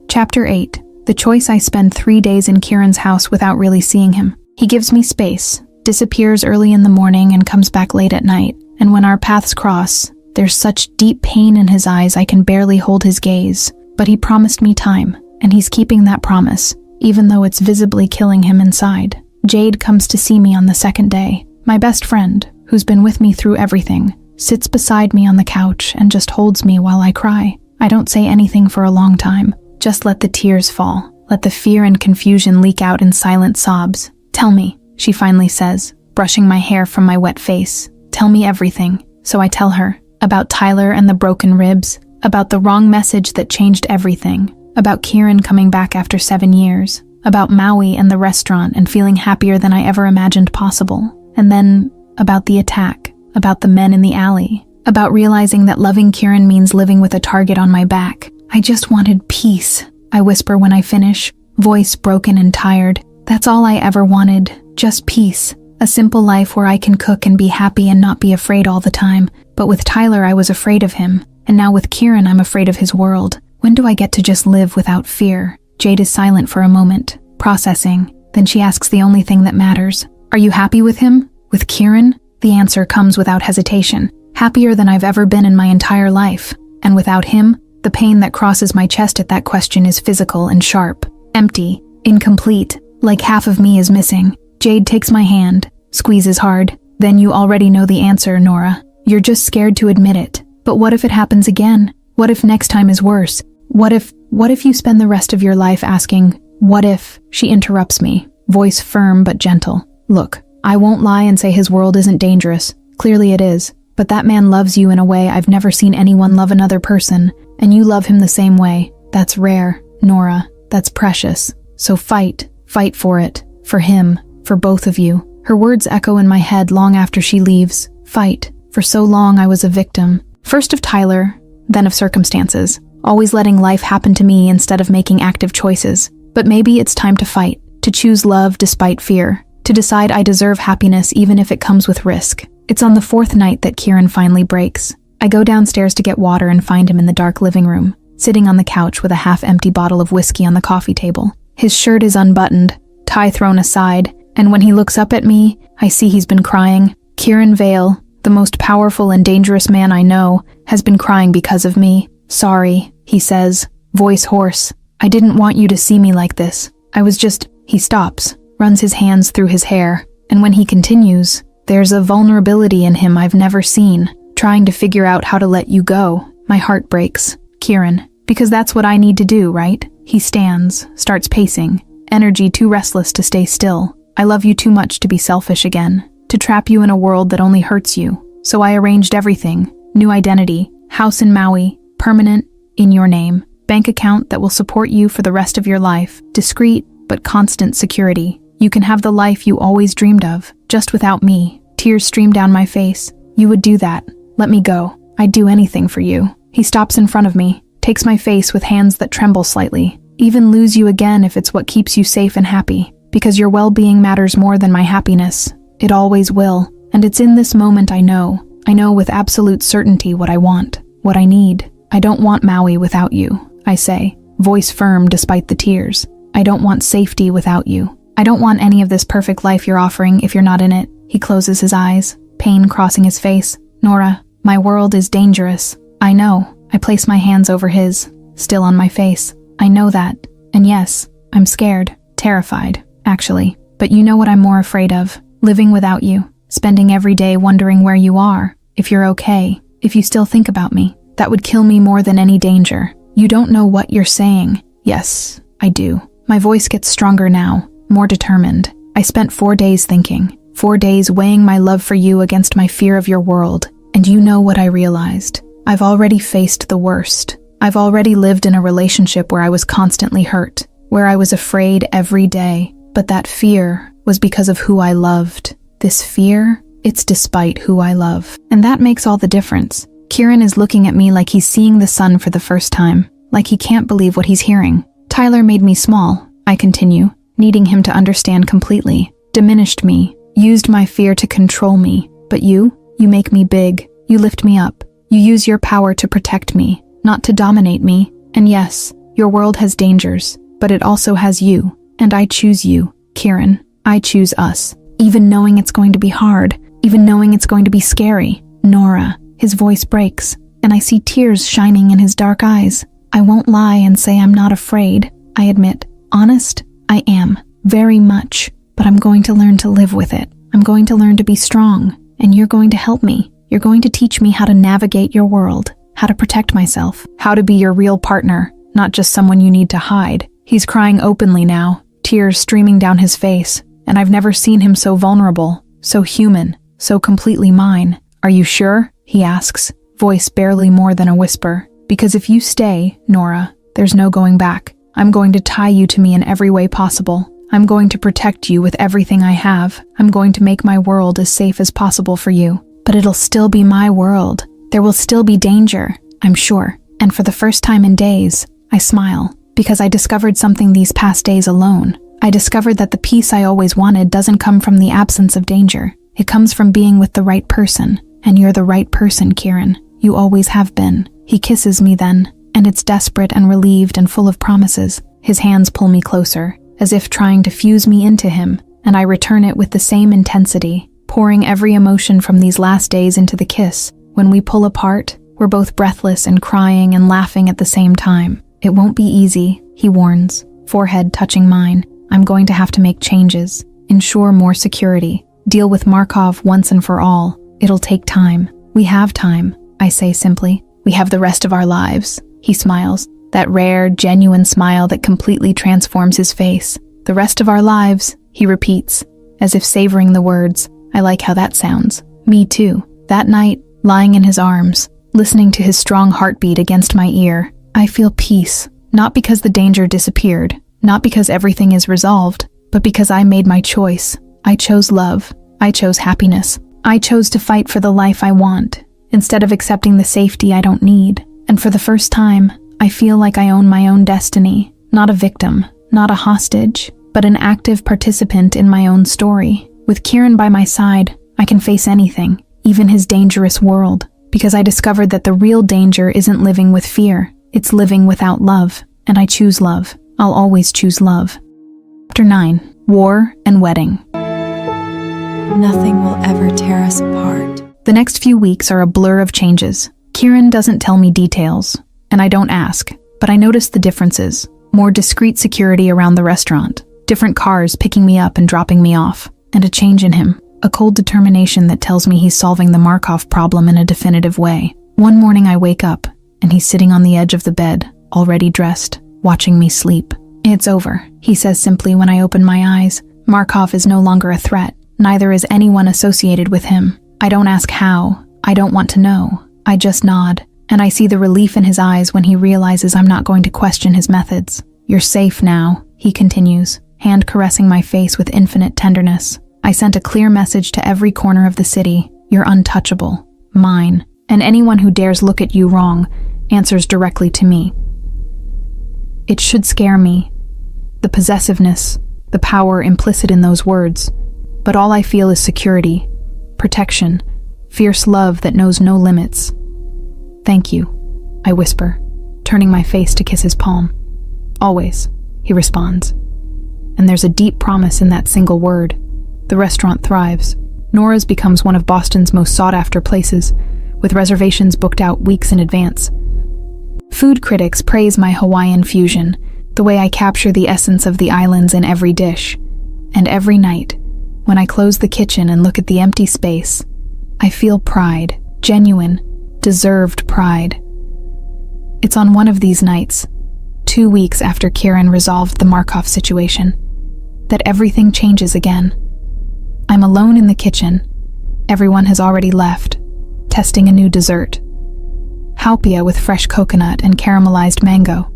Speaker 2: Chapter 8. The choice. I spend 3 days in Kieran's house without really seeing him. He gives me space, disappears early in the morning and comes back late at night, and when our paths cross, there's such deep pain in his eyes I can barely hold his gaze. But he promised me time, and he's keeping that promise, even though it's visibly killing him inside. Jade comes to see me on the second day. My best friend, who's been with me through everything, sits beside me on the couch and just holds me while I cry. I don't say anything for a long time, just let the tears fall, let the fear and confusion leak out in silent sobs. "Tell me," she finally says, brushing my hair from my wet face. "Tell me everything." So I tell her, about Tyler and the broken ribs, about the wrong message that changed everything, about Kieran coming back after 7 years, about Maui and the restaurant and feeling happier than I ever imagined possible, and then about the attack, about the men in the alley, about realizing that loving Kieran means living with a target on my back. I just wanted peace, I whisper when I finish, voice broken and tired. That's all I ever wanted, just peace. A simple life where I can cook and be happy and not be afraid all the time. But with Tyler, I was afraid of him. And now with Kieran, I'm afraid of his world. When do I get to just live without fear? Jade is silent for a moment, processing. Then she asks the only thing that matters. Are you happy with him? With Kieran? The answer comes without hesitation. Happier than I've ever been in my entire life. And without him, the pain that crosses my chest at that question is physical and sharp. Empty. Incomplete. Like half of me is missing. Jade takes my hand, squeezes hard. Then you already know the answer, Nora. You're just scared to admit it. But what if it happens again? What if next time is worse? What if you spend the rest of your life asking, what if? She interrupts me, voice firm but gentle. Look, I won't lie and say his world isn't dangerous. Clearly it is. But that man loves you in a way I've never seen anyone love another person. And you love him the same way. That's rare, Nora. That's precious. So fight for it. For him. For both of you. Her words echo in my head long after she leaves. Fight. For so long I was a victim. First of Tyler, then of circumstances. Always letting life happen to me instead of making active choices. But maybe it's time to fight. To choose love despite fear. To decide I deserve happiness even if it comes with risk. It's on the 4th night that Kieran finally breaks. I go downstairs to get water and find him in the dark living room, sitting on the couch with a half-empty bottle of whiskey on the coffee table. His shirt is unbuttoned, tie thrown aside, and when he looks up at me, I see he's been crying. Kieran Vale, the most powerful and dangerous man I know, has been crying because of me. Sorry, he says, voice hoarse. I didn't want you to see me like this. I was just... He stops, runs his hands through his hair, and when he continues, there's a vulnerability in him I've never seen. Trying to figure out how to let you go. My heart breaks. Kieran, because that's what I need to do, right? He stands, starts pacing, energy too restless to stay still. I love you too much to be selfish again, to trap you in a world that only hurts you. So I arranged everything. New identity, house in Maui, permanent, in your name, bank account that will support you for the rest of your life, discreet but constant security. You can have the life you always dreamed of, just without me. Tears stream down my face. You would do that. Let me go. I'd do anything for you. He stops in front of me, takes my face with hands that tremble slightly. Even lose you again if it's what keeps you safe and happy. Because your well-being matters more than my happiness. It always will. And it's in this moment I know with absolute certainty what I want, what I need. I don't want Maui without you, I say, voice firm despite the tears. I don't want safety without you. I don't want any of this perfect life you're offering if you're not in it. He closes his eyes, pain crossing his face. Nora, my world is dangerous. I know. I place my hands over his, still on my face. I know that. And yes, I'm scared, terrified, actually. But you know what I'm more afraid of? Living without you. Spending every day wondering where you are, if you're okay, if you still think about me. That would kill me more than any danger. You don't know what you're saying. Yes, I do. My voice gets stronger now, more determined. I spent 4 days thinking, 4 days weighing my love for you against my fear of your world. And you know what I realized? I've already faced the worst. I've already lived in a relationship where I was constantly hurt, where I was afraid every day. But that fear was because of who I loved. This fear, it's despite who I love. And that makes all the difference. Kieran is looking at me like he's seeing the sun for the first time, like he can't believe what he's hearing. Tyler made me small, I continue, needing him to understand completely, diminished me, used my fear to control me. But you make me big, you lift me up, you use your power to protect me, not to dominate me. And yes, your world has dangers, but it also has you, and I choose you, Kieran. I choose us, even knowing it's going to be hard, even knowing it's going to be scary. Nora, his voice breaks, and I see tears shining in his dark eyes. I won't lie and say I'm not afraid, I admit. Honest, I am, very much, but I'm going to learn to live with it. I'm going to learn to be strong, and you're going to help me. You're going to teach me how to navigate your world, how to protect myself, how to be your real partner, not just someone you need to hide. He's crying openly now, tears streaming down his face, and I've never seen him so vulnerable, so human, so completely mine. Are you sure? He asks, voice barely more than a whisper. Because if you stay, Nora, there's no going back. I'm going to tie you to me in every way possible. I'm going to protect you with everything I have. I'm going to make my world as safe as possible for you. But it'll still be my world. There will still be danger, I'm sure. And for the first time in days, I smile, because I discovered something these past days alone. I discovered that the peace I always wanted doesn't come from the absence of danger. It comes from being with the right person. And you're the right person, Kieran. You always have been. He kisses me then, and it's desperate and relieved and full of promises. His hands pull me closer, as if trying to fuse me into him, and I return it with the same intensity, pouring every emotion from these last days into the kiss. When we pull apart, we're both breathless and crying and laughing at the same time. It won't be easy, he warns, forehead touching mine. I'm going to have to make changes, ensure more security, deal with Markov once and for all. It'll take time. We have time, I say simply. We have the rest of our lives. He smiles, that rare, genuine smile that completely transforms his face. The rest of our lives, he repeats, as if savoring the words. I like how that sounds. Me too. That night, lying in his arms, listening to his strong heartbeat against my ear, I feel peace, not because the danger disappeared, not because everything is resolved, but because I made my choice. I chose love. I chose happiness. I chose to fight for the life I want, instead of accepting the safety I don't need. And for the first time, I feel like I own my own destiny, not a victim, not a hostage, but an active participant in my own story. With Kieran by my side, I can face anything, even his dangerous world, because I discovered that the real danger isn't living with fear, it's living without love, and I choose love. I'll always choose love. Chapter 9. War and Wedding.
Speaker 5: Nothing will ever tear us apart.
Speaker 2: The next few weeks are a blur of changes. Kieran doesn't tell me details, and I don't ask, but I notice the differences. More discreet security around the restaurant, different cars picking me up and dropping me off, and a change in him, a cold determination that tells me he's solving the Markov problem in a definitive way. One morning I wake up, and he's sitting on the edge of the bed, already dressed, watching me sleep. It's over, he says simply when I open my eyes. Markov is no longer a threat. Neither is anyone associated with him. I don't ask how. I don't want to know. I just nod, and I see the relief in his eyes when he realizes I'm not going to question his methods. You're safe now, he continues, hand caressing my face with infinite tenderness. I sent a clear message to every corner of the city. You're untouchable. Mine. And anyone who dares look at you wrong answers directly to me. It should scare me. The possessiveness, the power implicit in those words. But all I feel is security, protection, fierce love that knows no limits. Thank you, I whisper, turning my face to kiss his palm. Always, he responds. And there's a deep promise in that single word. The restaurant thrives. Nora's becomes one of Boston's most sought-after places, with reservations booked out weeks in advance. Food critics praise my Hawaiian fusion, the way I capture the essence of the islands in every dish. And every night, when I close the kitchen and look at the empty space, I feel pride, genuine, deserved pride. It's on one of these nights, 2 weeks after Kieran resolved the Markov situation, that everything changes again. I'm alone in the kitchen. Everyone has already left, testing a new dessert. Halpia with fresh coconut and caramelized mango.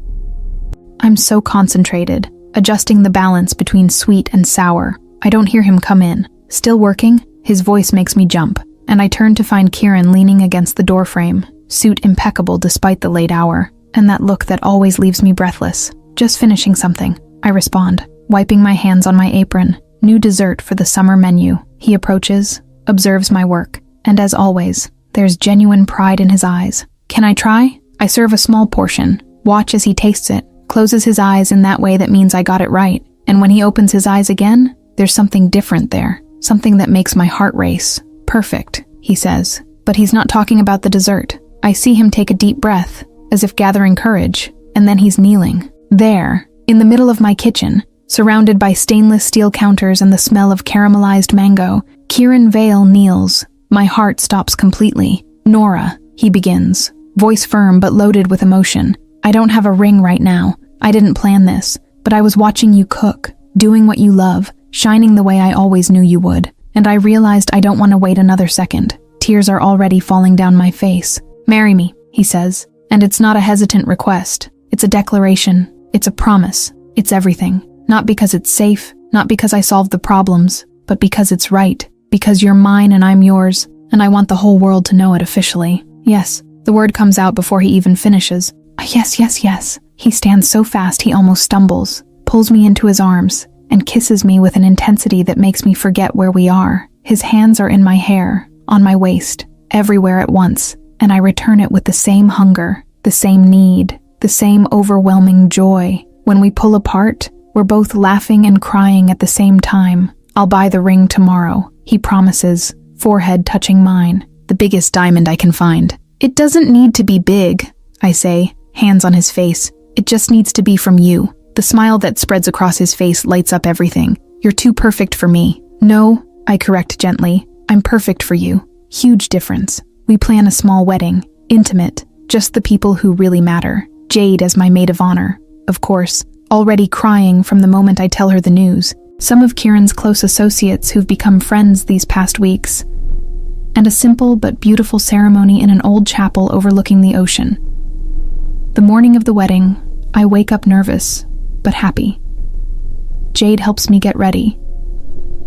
Speaker 2: I'm so concentrated, adjusting the balance between sweet and sour. I don't hear him come in. Still working, his voice makes me jump, and I turn to find Kieran leaning against the doorframe, suit impeccable despite the late hour, and that look that always leaves me breathless. Just finishing something, I respond, wiping my hands on my apron. New dessert for the summer menu. He approaches, observes my work, and as always, there's genuine pride in his eyes. Can I try? I serve a small portion, watch as he tastes it, closes his eyes in that way that means I got it right, and when he opens his eyes again, there's something different there, something that makes my heart race. Perfect, he says, but he's not talking about the dessert. I see him take a deep breath, as if gathering courage, and then he's kneeling. There, in the middle of my kitchen, surrounded by stainless steel counters and the smell of caramelized mango, Kieran Vale kneels. My heart stops completely. Nora, he begins, voice firm but loaded with emotion. I don't have a ring right now. I didn't plan this, but I was watching you cook, doing what you love, shining the way I always knew you would. And I realized I don't want to wait another second. Tears are already falling down my face. Marry me, he says. And it's not a hesitant request. It's a declaration. It's a promise. It's everything. Not because it's safe, not because I solved the problems, but because it's right. Because you're mine and I'm yours, and I want the whole world to know it officially. Yes. The word comes out before he even finishes. Yes, yes, yes. He stands so fast he almost stumbles, pulls me into his arms, and kisses me with an intensity that makes me forget where we are. His hands are in my hair, on my waist, everywhere at once, and I return it with the same hunger, the same need, the same overwhelming joy. When we pull apart, we're both laughing and crying at the same time. I'll buy the ring tomorrow, he promises, forehead touching mine, the biggest diamond I can find. It doesn't need to be big, I say, hands on his face. It just needs to be from you. The smile that spreads across his face lights up everything. You're too perfect for me. No, I correct gently. I'm perfect for you. Huge difference. We plan a small wedding. Intimate. Just the people who really matter. Jade as my maid of honor. Of course. Already crying from the moment I tell her the news. Some of Kieran's close associates who've become friends these past weeks. And a simple but beautiful ceremony in an old chapel overlooking the ocean. The morning of the wedding, I wake up nervous, but happy. Jade helps me get ready.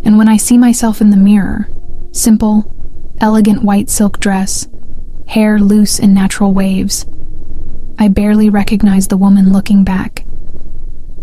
Speaker 2: And when I see myself in the mirror, simple, elegant white silk dress, hair loose in natural waves, I barely recognize the woman looking back.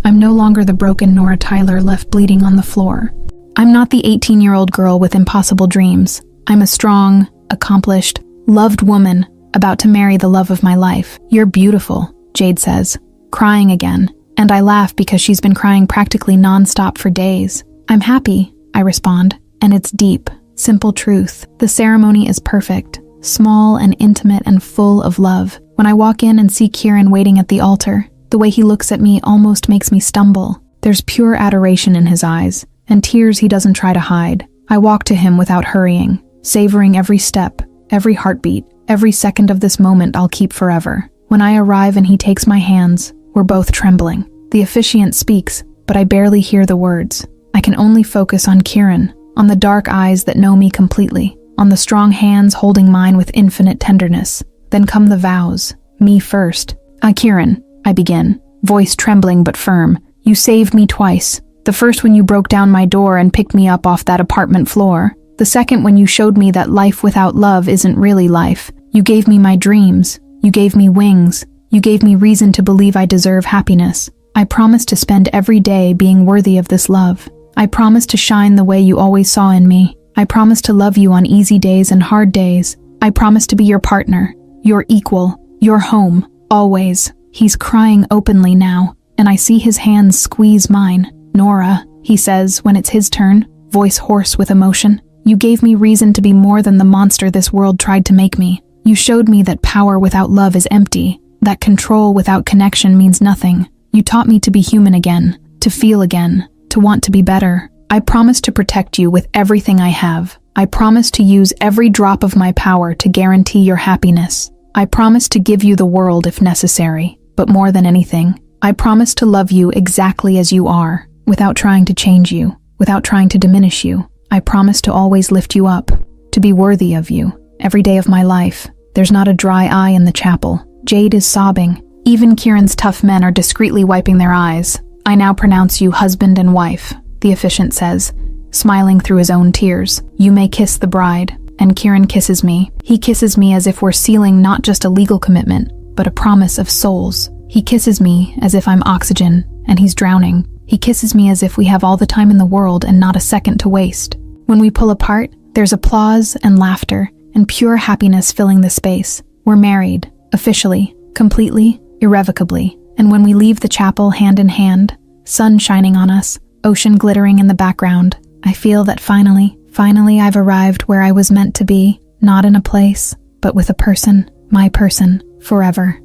Speaker 2: I'm no longer the broken Nora Tyler left bleeding on the floor. I'm not the 18-year-old girl with impossible dreams. I'm a strong, accomplished, loved woman about to marry the love of my life. You're beautiful, Jade says, crying again, and I laugh because she's been crying practically non-stop for days. I'm happy, I respond, and it's deep, simple truth. The ceremony is perfect, small and intimate and full of love. When I walk in and see Kieran waiting at the altar, the way he looks at me almost makes me stumble. There's pure adoration in his eyes, and tears he doesn't try to hide. I walk to him without hurrying, savoring every step, every heartbeat, every second of this moment I'll keep forever. When I arrive and he takes my hands, we're both trembling. The officiant speaks, but I barely hear the words. I can only focus on Kieran, on the dark eyes that know me completely, on the strong hands holding mine with infinite tenderness. Then come the vows. Me first. Kieran, I begin, voice trembling but firm. You saved me twice. The first when you broke down my door and picked me up off that apartment floor. The second when you showed me that life without love isn't really life. You gave me my dreams. You gave me wings. You gave me reason to believe I deserve happiness. I promise to spend every day being worthy of this love. I promise to shine the way you always saw in me. I promise to love you on easy days and hard days. I promise to be your partner, your equal, your home, always. He's crying openly now, and I see his hands squeeze mine. Nora, he says when it's his turn, voice hoarse with emotion. You gave me reason to be more than the monster this world tried to make me. You showed me that power without love is empty, that control without connection means nothing. You taught me to be human again, to feel again, to want to be better. I promise to protect you with everything I have. I promise to use every drop of my power to guarantee your happiness. I promise to give you the world if necessary, but more than anything, I promise to love you exactly as you are, without trying to change you, without trying to diminish you. I promise to always lift you up, to be worthy of you, every day of my life. There's not a dry eye in the chapel. Jade is sobbing. Even Kieran's tough men are discreetly wiping their eyes. I now pronounce you husband and wife, the officiant says, smiling through his own tears. You may kiss the bride. And Kieran kisses me. He kisses me as if we're sealing not just a legal commitment, but a promise of souls. He kisses me as if I'm oxygen, and he's drowning. He kisses me as if we have all the time in the world and not a second to waste. When we pull apart, there's applause and laughter, and pure happiness filling the space. We're married, officially, completely, irrevocably. And when we leave the chapel hand in hand, sun shining on us, ocean glittering in the background, I feel that finally I've arrived where I was meant to be, not in a place, but with a person, my person, forever.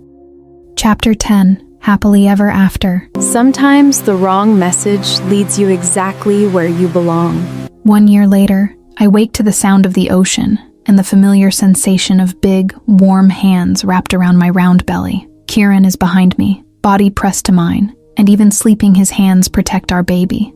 Speaker 2: Chapter 10, Happily Ever After.
Speaker 3: Sometimes the wrong message leads you exactly where you belong.
Speaker 2: 1 year later, I wake to the sound of the ocean and the familiar sensation of big, warm hands wrapped around my round belly. Kieran is behind me, body pressed to mine, and even sleeping his hands protect our baby.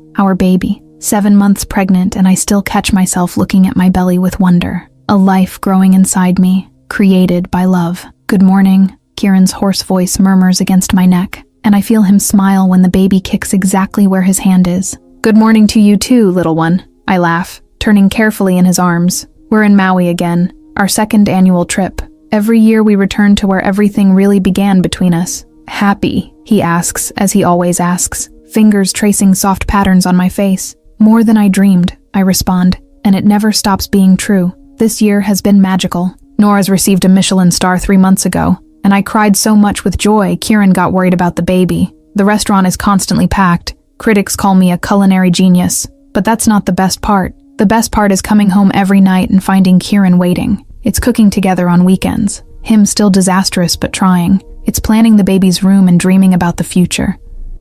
Speaker 2: 7 months pregnant, and I still catch myself looking at my belly with wonder. A life growing inside me, created by love. Good morning, Kieran's hoarse voice murmurs against my neck, and I feel him smile when the baby kicks exactly where his hand is. Good morning to you too, little one, I laugh, turning carefully in his arms. We're in Maui again, our second annual trip. Every year we return to where everything really began between us. Happy, he asks, as he always asks, fingers tracing soft patterns on my face. More than I dreamed, I respond, and it never stops being true. This year has been magical. Nora's received a Michelin star 3 months ago, and I cried so much with joy, Kieran got worried about the baby. The restaurant is constantly packed. Critics call me a culinary genius. But that's not the best part. The best part is coming home every night and finding Kieran waiting. It's cooking together on weekends. Him still disastrous but trying. It's planning the baby's room and dreaming about the future.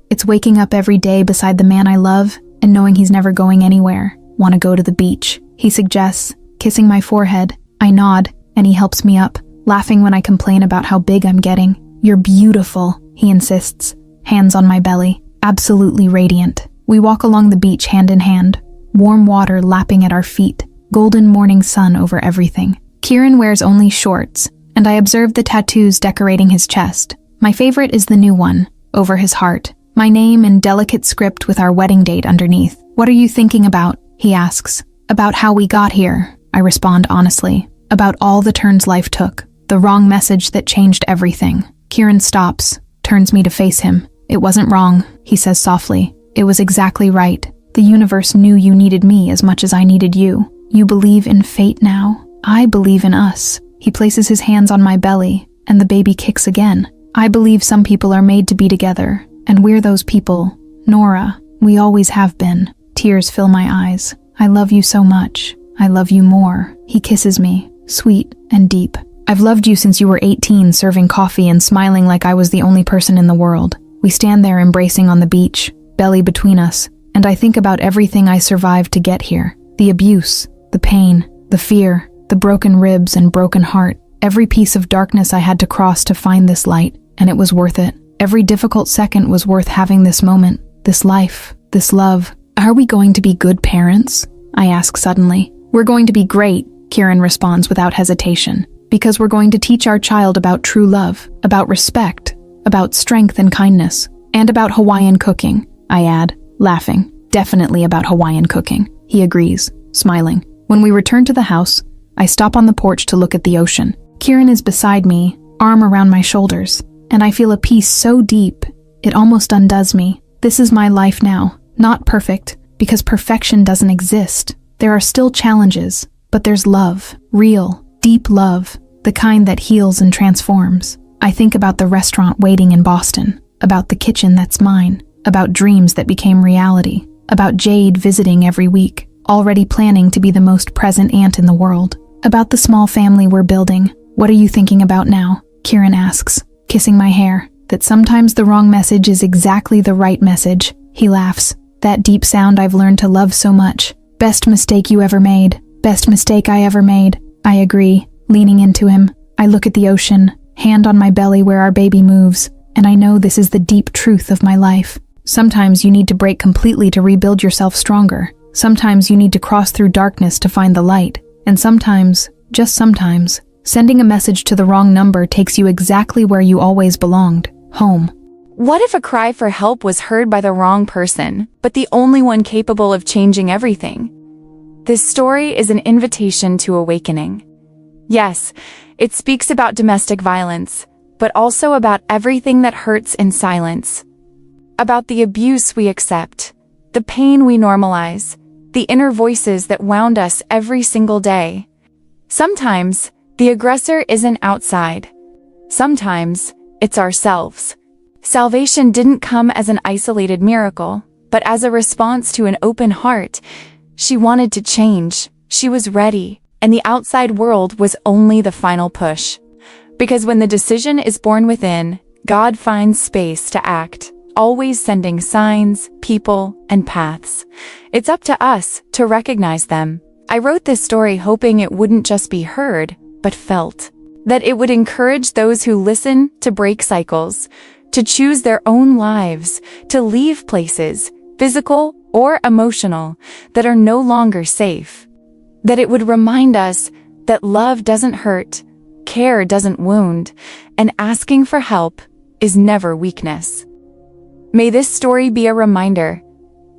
Speaker 2: It's waking up every day beside the man I love and knowing he's never going anywhere. Want to go to the beach, he suggests, kissing my forehead. I nod, and he helps me up, laughing when I complain about how big I'm getting. You're beautiful, he insists, hands on my belly, absolutely radiant. We walk along the beach hand in hand, warm water lapping at our feet, golden morning sun over everything. Kieran wears only shorts, and I observe the tattoos decorating his chest. My favorite is the new one, over his heart. My name in delicate script with our wedding date underneath. What are you thinking about? He asks. About how we got here, I respond honestly. About all the turns life took. The wrong message that changed everything. Kieran stops, turns me to face him. It wasn't wrong, he says softly. It was exactly right. The universe knew you needed me as much as I needed you. You believe in fate now? I believe in us. He places his hands on my belly, and the baby kicks again. I believe some people are made to be together, and we're those people. Nora, we always have been. Tears fill my eyes. I love you so much. I love you more. He kisses me, sweet and deep. I've loved you since you were 18, serving coffee and smiling like I was the only person in the world. We stand there embracing on the beach, belly between us, and I think about everything I survived to get here. The abuse, the pain, the fear, the broken ribs and broken heart. Every piece of darkness I had to cross to find this light, and it was worth it. Every difficult second was worth having this moment, this life, this love. Are we going to be good parents? I ask suddenly. We're going to be great, Kieran responds without hesitation, because we're going to teach our child about true love, about respect, about strength and kindness, and about Hawaiian cooking, I add, laughing. Definitely about Hawaiian cooking, he agrees, smiling. When we return to the house, I stop on the porch to look at the ocean. Kieran is beside me, arm around my shoulders, and I feel a peace so deep, it almost undoes me. This is my life now, not perfect, because perfection doesn't exist. There are still challenges, but there's love, real, deep love, the kind that heals and transforms. I think about the restaurant waiting in Boston, about the kitchen that's mine, about dreams that became reality, about Jade visiting every week, already planning to be the most present aunt in the world, about the small family we're building. What are you thinking about now? Kieran asks, kissing my hair. That sometimes the wrong message is exactly the right message. He laughs. That deep sound I've learned to love so much. Best mistake you ever made. Best mistake I ever made. I agree, leaning into him. I look at the ocean, hand on my belly where our baby moves, and I know this is the deep truth of my life. Sometimes you need to break completely to rebuild yourself stronger. Sometimes you need to cross through darkness to find the light. And sometimes, just sometimes, sending a message to the wrong number takes you exactly where you always belonged. Home.
Speaker 3: What if a cry for help was heard by the wrong person, but the only one capable of changing everything? This story is an invitation to awakening. Yes, it speaks about domestic violence, but also about everything that hurts in silence. About the abuse we accept, the pain we normalize, the inner voices that wound us every single day. Sometimes, the aggressor isn't outside. Sometimes, it's ourselves. Salvation didn't come as an isolated miracle, but as a response to an open heart. She wanted to change, she was ready, and the outside world was only the final push. Because when the decision is born within, God finds space to act, always sending signs, people, and paths. It's up to us to recognize them. I wrote this story hoping it wouldn't just be heard, but felt. That it would encourage those who listen to break cycles, to choose their own lives, to leave places, physical or emotional, that are no longer safe. That it would remind us that love doesn't hurt, care doesn't wound, and asking for help is never weakness. May this story be a reminder.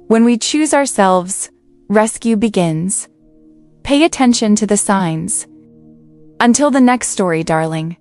Speaker 3: When we choose ourselves, rescue begins. Pay attention to the signs. Until the next story, darling.